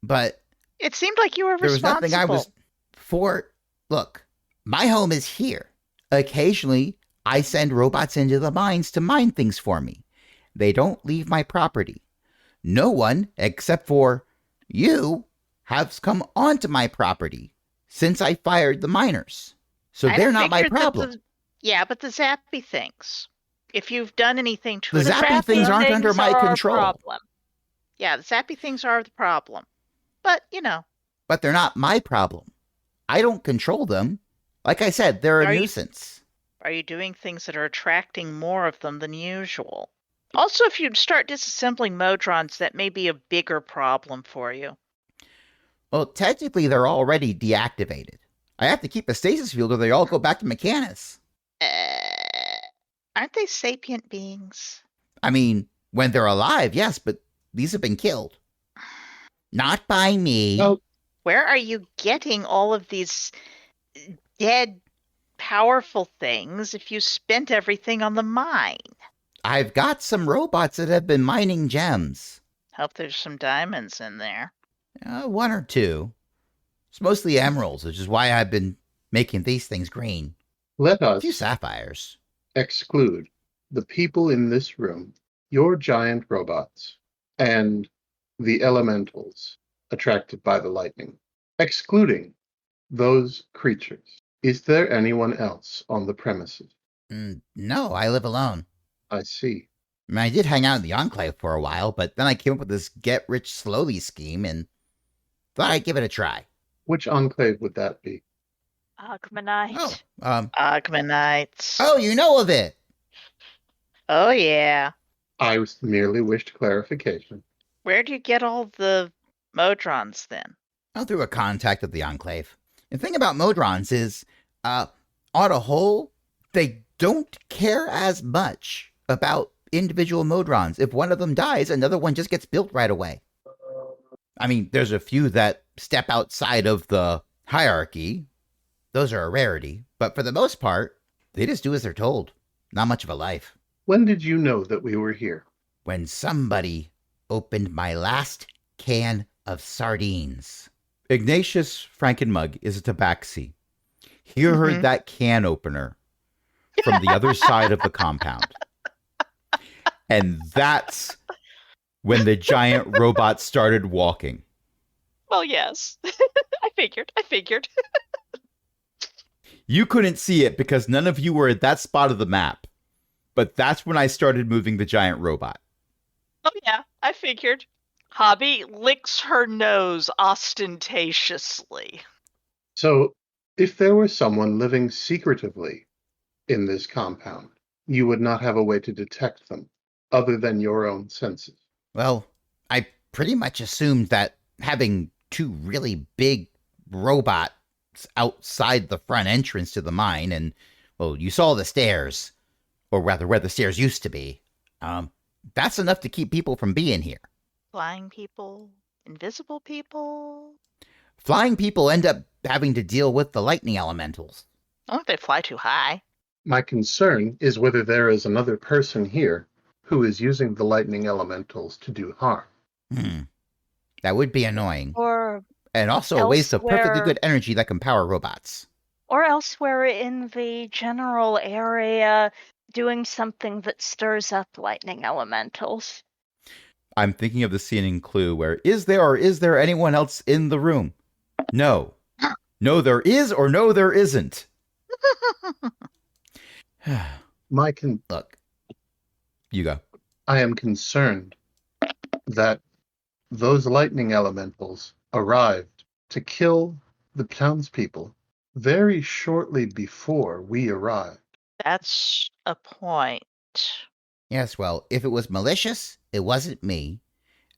But It seemed like you were there was responsible. nothing I was for. Look, my home is here. Occasionally, I send robots into the mines to mine things for me. They don't leave my property. No one, except for you, has come onto my property since I fired the miners. So I they're not my figured that problem. Yeah, but the zappy things. If you've done anything to The attract zappy things them- aren't under my are our control. problem. Yeah, the zappy things are the problem. But, But they're not my problem. I don't control them. Like I said, they're a Are you- nuisance. are you doing things that are attracting more of them than usual? Also, if you start disassembling Modrons, that may be a bigger problem for you. Well, technically, they're already deactivated. I have to keep a stasis field or they all go back to Mechanus. Aren't they sapient beings? I mean, when they're alive, yes, but these have been killed. Not by me. Oh. Where are you getting all of these dead, powerful things if you spent everything on the mine? I've got some robots that have been mining gems. Hope there's some diamonds in there. 1 or 2. It's mostly emeralds, which is why I've been making these things green. Let A us few sapphires. exclude the people in this room, your giant robots, and the elementals. attracted by the lightning, excluding those creatures. Is there anyone else on the premises? No, I live alone. I see. I mean, I did hang out in the Enclave for a while, but then I came up with this get-rich-slowly scheme and thought I'd give it a try. Which enclave would that be? Ogmanite. Ogmanites. Oh, you know of it! Oh, yeah. I merely wished clarification. Where do you get all the Modrons then? Oh, through a contact of the Enclave. The thing about Modrons is, on a whole, they don't care as much about individual Modrons. If one of them dies, another one just gets built right away. I mean, there's a few that step outside of the hierarchy. Those are a rarity. But for the most part, they just do as they're told. Not much of a life. When did you know that we were here? When somebody opened my last can of sardines. Ignatius Frankenmug is a tabaxi. He heard that can opener from the other side of the compound. And that's when the giant robot started walking. Well, yes. I figured. You couldn't see it because none of you were at that spot of the map. But that's when I started moving the giant robot. Oh, yeah, I figured. Hobby licks her nose ostentatiously. So, if there were someone living secretively in this compound, you would not have a way to detect them other than your own senses. Well, I pretty much assumed that having two really big robots outside the front entrance to the mine, and, well, you saw the stairs, or rather where the stairs used to be, that's enough to keep people from being here. Flying people? Invisible people? Flying people end up having to deal with the lightning elementals. I don't think they fly too high. My concern is whether there is another person here who is using the lightning elementals to do harm. That would be annoying. Or And also a waste of perfectly elsewhere- good energy that can power robots. or elsewhere in the general area doing something that stirs up lightning elementals. I'm thinking of the scene in Clue where, is there or is there anyone else in the room? No. No, there is, or no, there isn't. Look, You go. I am concerned that those lightning elementals arrived to kill the townspeople very shortly before we arrived. That's a point. yes, well, if it was malicious, it wasn't me.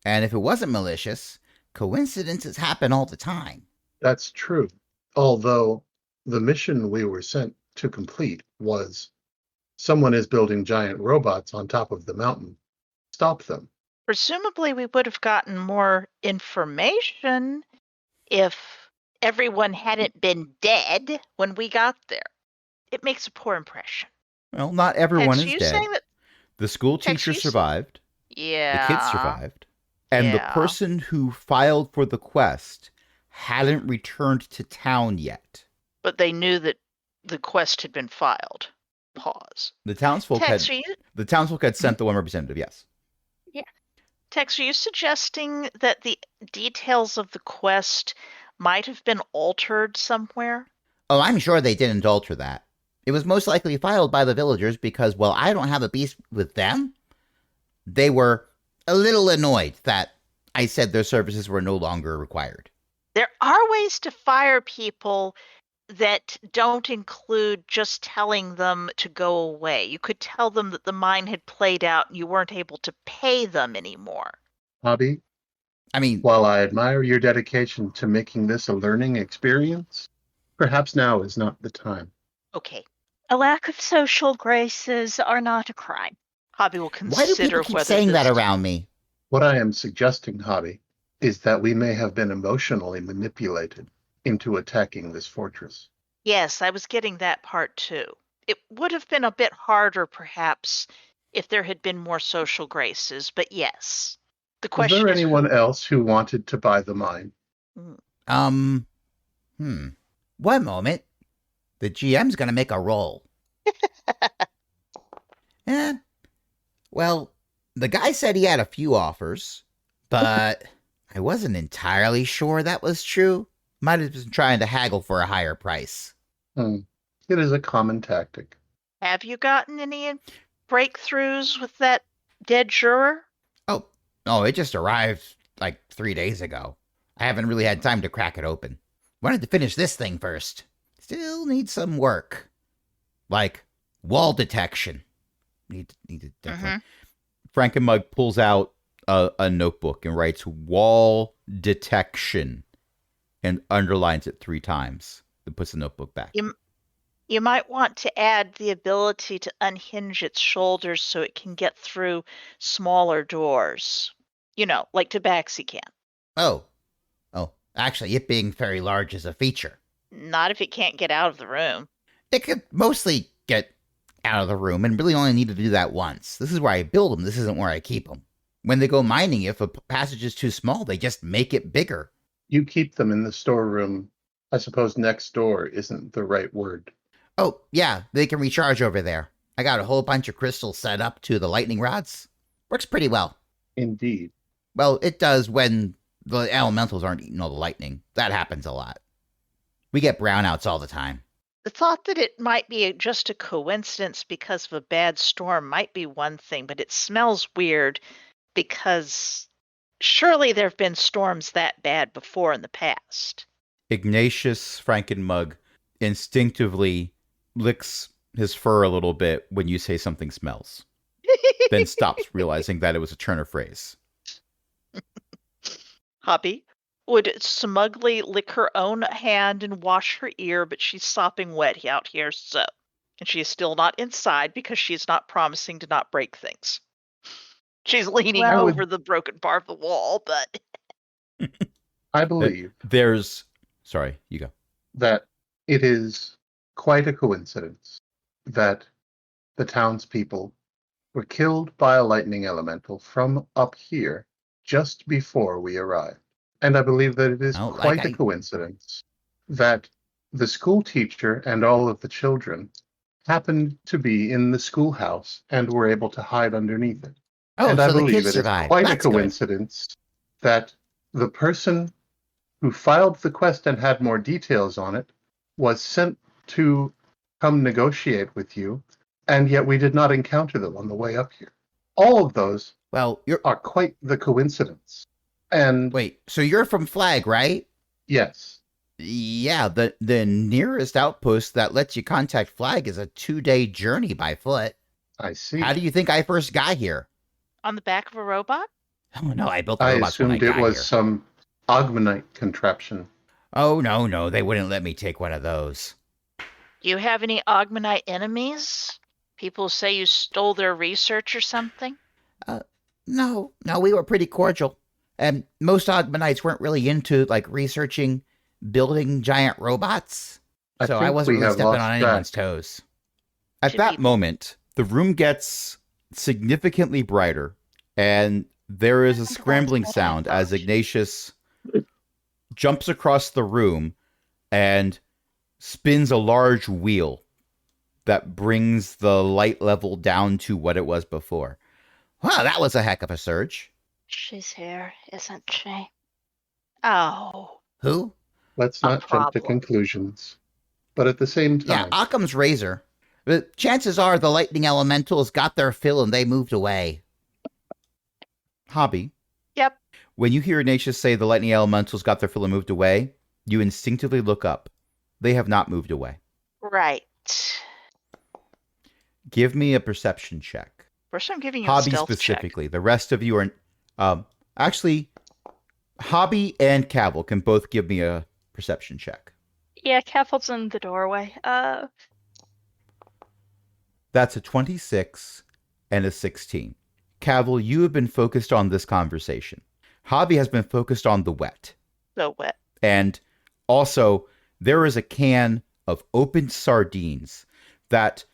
And if it wasn't malicious, coincidences happen all the time. That's true. Although the mission we were sent to complete was someone is building giant robots on top of the mountain. Stop them. Presumably, we would have gotten more information if everyone hadn't been dead when we got there. It makes a poor impression. Well, not everyone Tex, is you dead. saying that? The school Tex, teacher you s- survived. Yeah. The kids survived. And the Yeah. person who filed for the quest hadn't returned to town yet. But they knew that the quest had been filed. Pause. The townsfolk Tex, had sent the one representative, yes. Tex, are you suggesting that the details of the quest might have been altered somewhere? Oh, I'm sure they didn't alter that. It was most likely filed by the villagers because, well, I don't have a beef with them. They were a little annoyed that I said their services were no longer required. There are ways to fire people that don't include just telling them to go away. You could tell them that the mine had played out and you weren't able to pay them anymore. Hobby, I mean, while I admire your dedication to making this a learning experience, perhaps now is not the time. Okay. A lack of social graces are not a crime. Hobby will why do consider people keep whether saying that this- around me? What I am suggesting, Hobby, is that we may have been emotionally manipulated into attacking this fortress. Yes, I was getting that part too. It would have been a bit harder, perhaps, if there had been more social graces, but yes. The Was question there is anyone who? else who wanted to buy the mine? One moment. The GM's gonna make a roll. Well, the guy said he had a few offers, but I wasn't entirely sure that was true. Might have been trying to haggle for a higher price. It is a common tactic. Have you gotten any breakthroughs with that dead juror? Oh, it just arrived like 3 days ago. I haven't really had time to crack it open. Wanted to finish this thing first. Still need some work. Like wall detection. Need to definitely. Frankenmug pulls out a notebook and writes wall detection and underlines it 3 times. Then puts the notebook back. You might want to add the ability to unhinge its shoulders so it can get through smaller doors. You know, like Tabaxi can. Oh, actually, it being very large is a feature. Not if it can't get out of the room. It could mostly get out of the room and really only need to do that once. This is where I build them. This isn't where I keep them. When they go mining, if a passage is too small, they just make it bigger. You keep them in the storeroom. I suppose next door isn't the right word. Oh, yeah, they can recharge over there. I got a whole bunch of crystals set up to the lightning rods. Works pretty well. Indeed. Well, it does when the elementals aren't eating all the lightning. That happens a lot. We get brownouts all the time. The thought that it might be just a coincidence because of a bad storm might be one thing, but it smells weird because surely there have been storms that bad before in the past. Ignatius Frankenmug instinctively licks his fur a little bit when you say something smells, then stops, realizing that it was a turn of phrase. Hobby would smugly lick her own hand and wash her ear, but she's sopping wet out here, so. And she is still not inside because she's not promising to not break things. She's leaning Well- over the broken part of the wall, but I believe Sorry, you go. that it is quite a coincidence that the townspeople were killed by a lightning elemental from up here just before we arrived. And I believe that it is Oh, quite a coincidence that the school teacher and all of the children happened to be in the schoolhouse and were able to hide underneath it. Oh, and so I the believe kids it is survived. quite a That's good. coincidence that the person who filed the quest and had more details on it was sent to come negotiate with you, and yet we did not encounter them on the way up here. All of those Well, are quite the coincidence. And wait, so you're from Flag, right? yes, Yeah, the nearest outpost that lets you contact Flag is a 2-day journey by foot. I see. How do you think I first got here? on the back of a robot? Oh, no, I built the I robots when I assumed it got was here. some Ogmanite contraption. Oh, no, they wouldn't let me take one of those. Do you have any Ogmanite enemies? People say you stole their research or something? No, we were pretty cordial. And most Ogmanites weren't really into, like, researching building giant robots. So I think wasn't we really have stepping lost on track. anyone's toes. At Should that be- moment, the room gets significantly brighter, and there is a scrambling sound as Ignatius jumps across the room and spins a large wheel that brings the light level down to what it was before. Wow, that was a heck of a surge. She's here, isn't she? Oh. Who? Let's A not jump to problem. conclusions. But at the same Yeah, time, Occam's razor. But chances are the lightning elementals got their fill and they moved away. Hobby, Yep. when you hear Ignatius say the lightning elementals got their fill and moved away, you instinctively look up. They have not moved away. Right. Give me a perception check. First, I'm giving you Hobby a stealth check. specifically. The rest of you are actually Hobby and Cavil can both give me a perception check. Yeah, Cafel's in the doorway. That's a 26 and a 16. Cavil, you have been focused on this conversation. Hobby has been focused on the wet. So wet. And also, there is a can of opened sardines that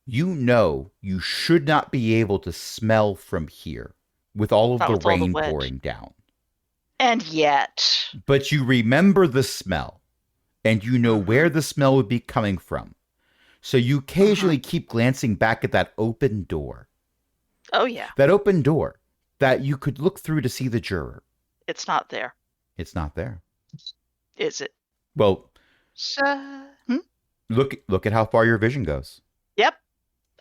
you know you should not be able to smell from here with all of Not the with all the rain wet. pouring down. And yet. But you remember the smell, and you know where the smell would be coming from. So you occasionally keep glancing back at that open door. Oh, yeah. That open door that you could look through to see the juror. It's not there, It's not there. is it? Well, So, look at how far your vision goes. Yep.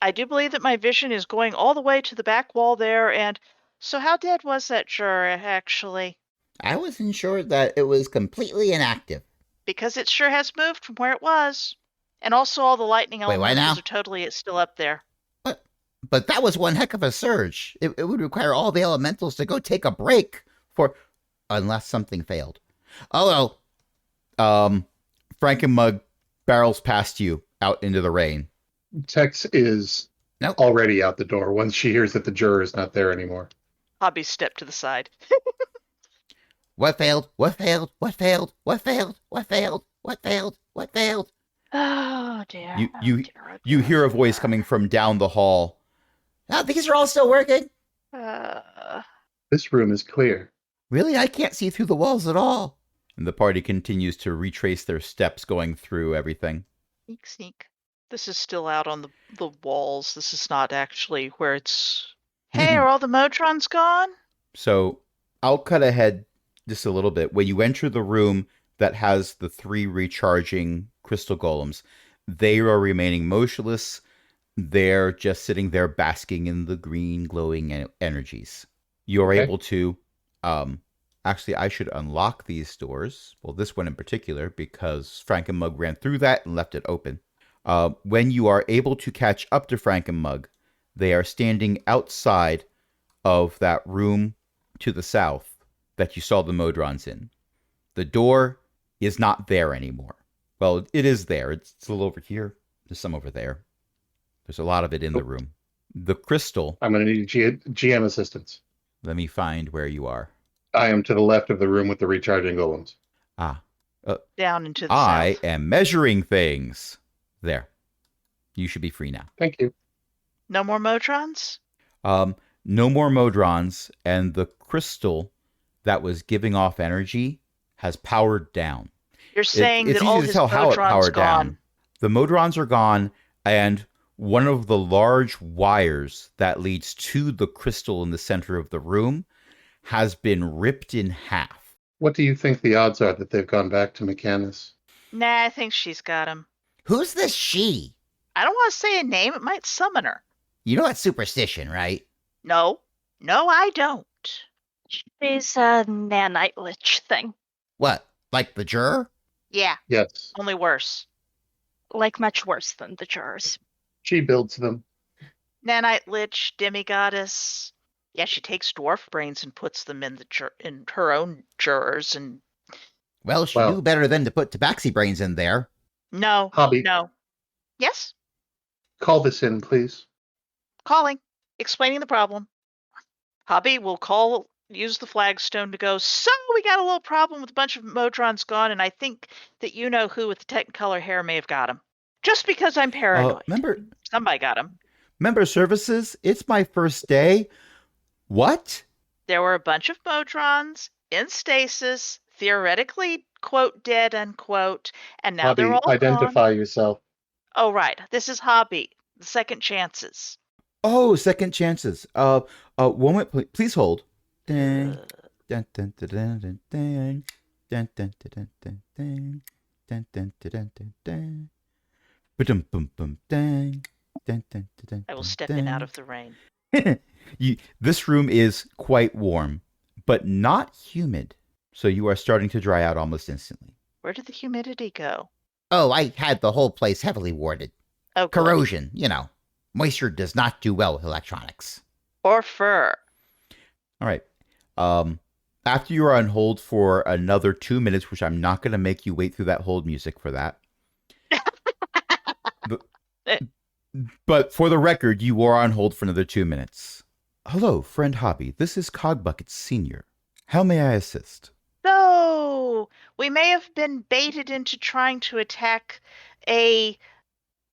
I do believe that my vision is going all the way to the back wall there, and so how dead was that juror, actually? I wasn't sure that it was completely inactive. Because it sure has moved from where it was. And also all the lightning Wait, what elementals now? are totally still up there. But that was one heck of a surge. It would require all the elementals to go take a break unless something failed. Oh well. Frankenmug barrels past you out into the rain. Tex is Nope. already out the door once she hears that the juror is not there anymore. Hobby stepped to the side. What failed? What failed? What failed? What failed? What failed? What failed? What failed? Oh dear. You oh, you dear, oh, you dear, hear oh, a voice dear. coming from down the hall. Oh, these are all still working. This room is clear. Really? I can't see through the walls at all. And the party continues to retrace their steps going through everything. Sneak, sneak. This is still out on the walls. This is not actually where it's... Hey, are all the Motrons gone? So I'll cut ahead just a little bit. When you enter the room that has the 3 recharging crystal golems, they are remaining motionless. They're just sitting there basking in the green glowing energies. You're Okay. able to, actually I should unlock these doors. Well, this one in particular, because Frankenmug ran through that and left it open. When you are able to catch up to Frankenmug, they are standing outside of that room to the south that you saw the Modrons in. The door is not there anymore. Well, it is there. It's a little over here. There's some over there. There's a lot of it in the room. The crystal, I'm going to need GM assistance. let me find where you are. I am to the left of the room with the recharging golems. Ah, Down into the I south. am measuring things. There. You should be free now. Thank you. No more Motrons? No more Modrons, and the crystal that was giving off energy has powered down. You're saying it's that all easy to his tell how it Motrons powered gone. down. The Modrons are gone, and one of the large wires that leads to the crystal in the center of the room has been ripped in half. What do you think the odds are that they've gone back to Mechanus? Nah, I think she's got him. Who's this she? I don't want to say a name. It might summon her. You know that's superstition, right? No. No, I don't. She's a nanite lich thing. What? Like the juror? Yeah, Yes. only worse. Like much worse than the jurors. She builds them. Nanite Lich, Demigoddess. Yeah, she takes dwarf brains and puts them in in her own jurors. And Well, she Well- knew better than to put tabaxi brains in there. no, Hobby. no. Yes, Call this in, please. calling, explaining the problem. Hobby will use the flagstone to go. So we got a little problem with a bunch of Motrons gone, and I think that you know who with the technicolor hair may have got him. Just because I'm paranoid. Somebody got him. Member services, it's my first day. What? There were a bunch of Motrons in stasis, theoretically, quote, dead, unquote, and now Hobby, they're all identify gone. yourself. Oh, right. This is Hobby, the second chances. Oh, second chances. Moment, please hold. Dang. Dun, dun, dun, dun, dun, dun. Dun, dun, dun, dun, dun, dun. Dun, dun, dun, dun, dun, dun. Ba-dum, bum, bum, dang. Dun, dun, dun, dun, I will dun, step in out dun. of the rain. This room is quite warm, but not humid. So you are starting to dry out almost instantly. Where did the humidity go? Oh, I had the whole place heavily warded. Oh, good. Corrosion, you know. Moisture does not do well with electronics. Or fur. All right. After you are on hold for another 2 minutes, which I'm not going to make you wait through that hold music for that. But for the record, you are on hold for another 2 minutes. Hello, friend Hobby. This is Cogbucket Sr. How may I assist? So, we may have been baited into trying to attack a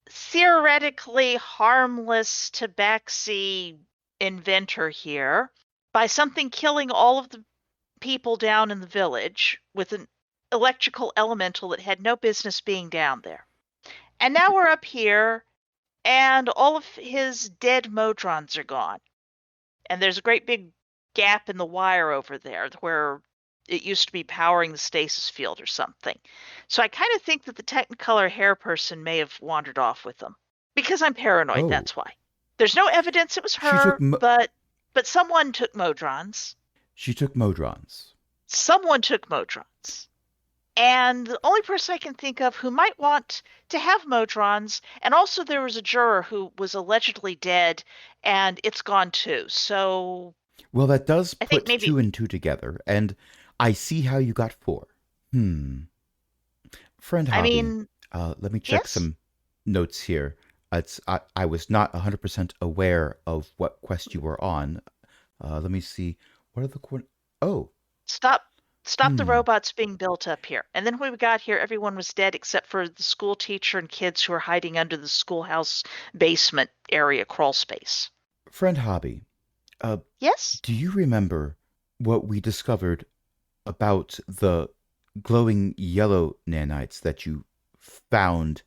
theoretically harmless tabaxi inventor here by something killing all of the people down in the village with an electrical elemental that had no business being down there. And now we're up here, and all of his dead Motrons are gone. And there's a great big gap in the wire over there where it used to be powering the stasis field or something. So I kind of think that the Technicolor hair person may have wandered off with them. Because I'm paranoid, Oh. that's why. There's no evidence it was She her, took but someone took Modrons. She took Modrons. Someone took Modrons. And the only person I can think of who might want to have Modrons, and also there was a juror who was allegedly dead, and it's gone too. So Well, that does I think put maybe- 2 and 2 together, and I see how you got 4. Friend Hobby, I mean, let me check yes? some notes here. I was not 100% aware of what quest you were on. Let me see. What are the Oh, stop the Hmm. robots being built up here. And then when we got here, everyone was dead except for the school teacher and kids who were hiding under the schoolhouse basement area crawl space. friend Hobby, Yes? do you remember what we discovered about the glowing yellow nanites that you found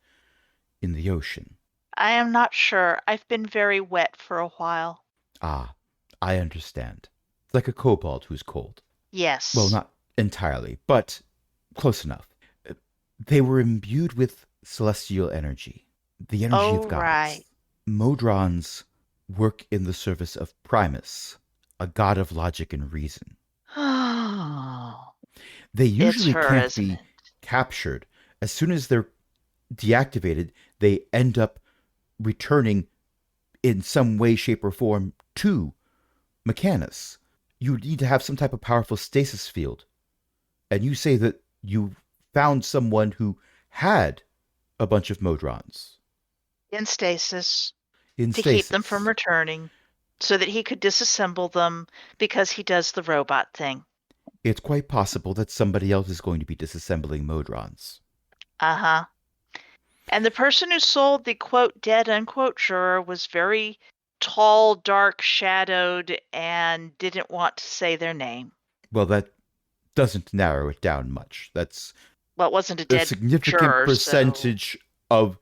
in the ocean? I am not sure. I've been very wet for a while. Ah, I understand. It's like a kobold who's cold. Yes. Well, not entirely, but close enough. They were imbued with celestial energy, the energy of gods. Right. Modrons work in the service of Primus, a god of logic and reason. Oh. They usually her, can't isn't be it? captured. As soon as they're deactivated, they end up returning in some way, shape, or form to Mechanus. You need to have some type of powerful stasis field. And you say that you found someone who had a bunch of Modrons In stasis. in To stasis. keep them from returning. So that he could disassemble them because he does the robot thing. It's quite possible that somebody else is going to be disassembling Modrons. Uh-huh. And the person who sold the quote dead unquote juror was very tall, dark, shadowed, and didn't want to say their name. Well, that doesn't narrow it down much. That's Well, it wasn't a a dead significant juror, percentage of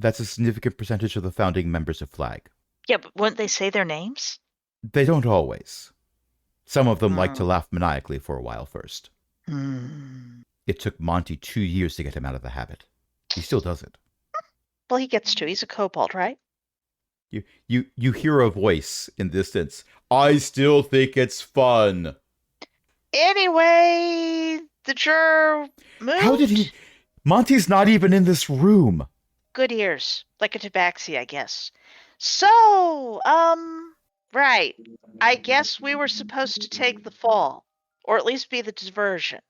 that's a significant percentage of the founding members of Flag. Yeah, but wouldn't they say their names? They don't always. Some of them like to Hmm. laugh maniacally for a while first. It took Monty 2 years to get him out of the habit. He still does it. Well, he gets to. He's a kobold, right? You hear a voice in the distance. I still think it's fun. Anyway, the juror moved. How did he? Monty's not even in this room. Good ears, like a tabaxi, I guess. So, right. I guess we were supposed to take the fall, or at least be the diversion.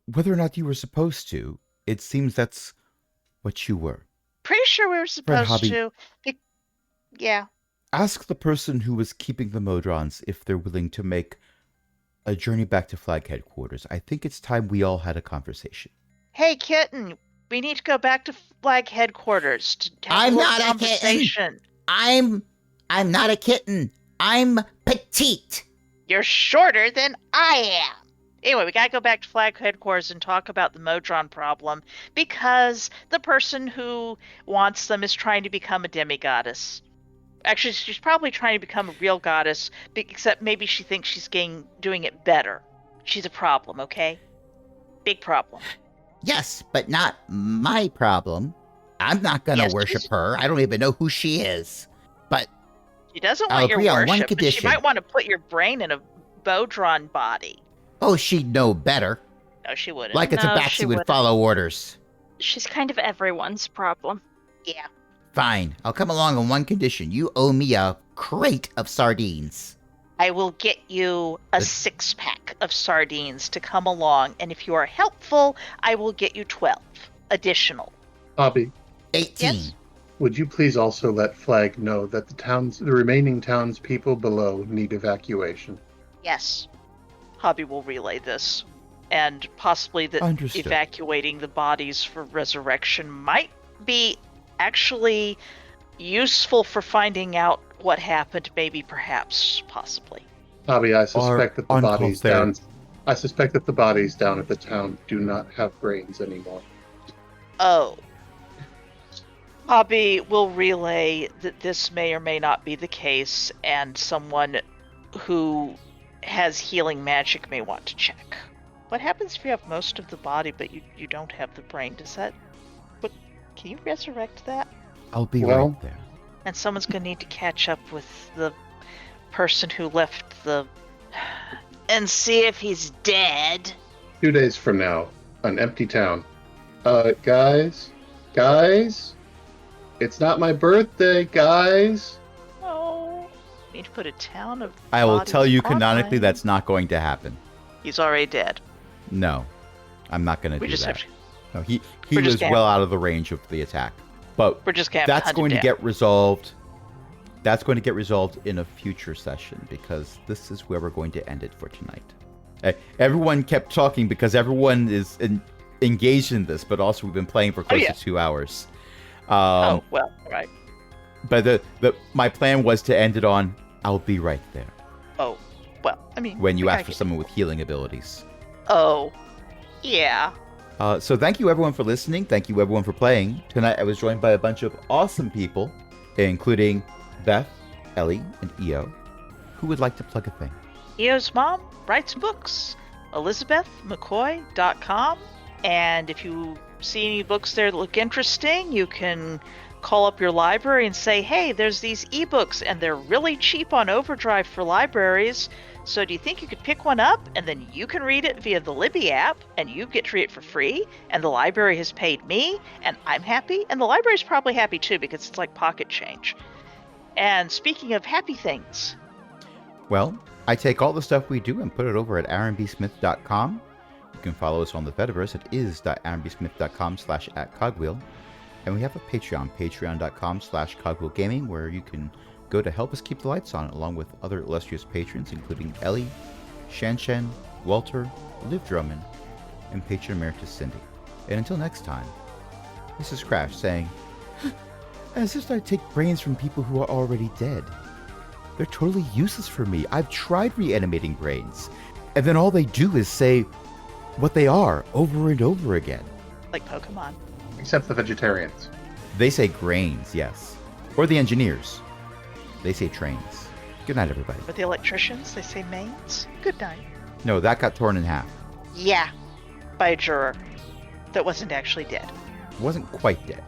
Whether or not you were supposed to, it seems that's what you were. Pretty sure we were supposed Hobby. to. Yeah. Ask the person who was keeping the Modrons if they're willing to make a journey back to Flag headquarters. I think it's time we all had a conversation. Hey, kitten, we need to go back to Flag headquarters to have I'm a little not a kitten. conversation. I'm not a kitten. I'm petite. You're shorter than I am. Anyway, we gotta go back to Flag headquarters and talk about the Modron problem because the person who wants them is trying to become a demigoddess. Actually, she's probably trying to become a real goddess, except maybe she thinks she's doing it better. She's a problem, okay? Big problem. Yes, but not my problem. I'm not gonna Yes, worship she's- her. I don't even know who she is. But She doesn't I'll want your agree on one worship, but she condition. might want to put your brain in a Bodron body. oh, she'd know better. No, she wouldn't. Like a No, tabaxi she would wouldn't. follow orders. She's kind of everyone's problem. Yeah. Fine, I'll come along on one condition. You owe me a crate of sardines. I will get you a 6-pack of sardines to come along, and if you are helpful, I will get you 12 additional. Hobby, 18. Yes? would you please also let Flag know that the remaining townspeople below need evacuation? Yes. Hobby will relay this. And possibly that Understood. evacuating the bodies for resurrection might be actually useful for finding out what happened, maybe, perhaps, possibly. Hobby, I suspect that the uncalled bodies there. down. I suspect that the bodies down at the town do not have brains anymore. Oh. Hobby will relay that this may or may not be the case, and someone who has healing magic may want to check. What happens if you have most of the body but you don't have the brain? Can you resurrect that? I'll be Well- right there. And someone's gonna need to catch up with the person who left the... and see if he's dead. 2 days from now, an empty town. Guys? It's not my birthday, guys! Oh, need to put a town of I will bodies tell you online. canonically that's not going to happen. He's already dead. No, I'm not going to We do just that. have to... No, he we're just was gonna- well out of the range of the attack. But We're just gonna have that's hunt going him to down. get resolved. That's going to get resolved in a future session because this is where we're going to end it for tonight. Everyone kept talking because everyone is engaged in this, but also we've been playing for close yeah. to 2 hours. Oh, well, right. But my plan was to end it on "I'll be right there" Oh, well, I mean... when you we ask gotta for get- someone with healing abilities. Oh, yeah. So thank you everyone for listening. Thank you everyone for playing. Tonight I was joined by a bunch of awesome people, including Beth, Ellie, and Io. Who would like to plug a thing? Io's mom writes books. ElizabethMcCoy.com. And if you see any books there that look interesting, you can call up your library and say, hey, there's these ebooks and they're really cheap on Overdrive for libraries. So do you think you could pick one up and then you can read it via the Libby app and you get to read it for free and the library has paid me and I'm happy and the library's probably happy too because it's like pocket change. And speaking of happy things, Well, I take all the stuff we do and put it over at aaronbsmith.com. You can follow us on the Fediverse at is.aaronbsmith.com/@cogwheel. And we have a Patreon, patreon.com/cogwheelgaming, where you can go to help us keep the lights on, along with other illustrious patrons, including Ellie, Shan, Walter, Liv Drummond, and patron emeritus Cindy. And until next time, this is Crash saying, as if I take brains from people who are already dead. They're totally useless for me. I've tried reanimating brains, and then all they do is say what they are over and over again. like Pokemon. Except the vegetarians. They say grains, yes. Or the engineers. They say trains. Good night, everybody. But the electricians, they say mains. Good night. No, that got torn in half. Yeah, by a juror that wasn't actually dead. It wasn't quite dead.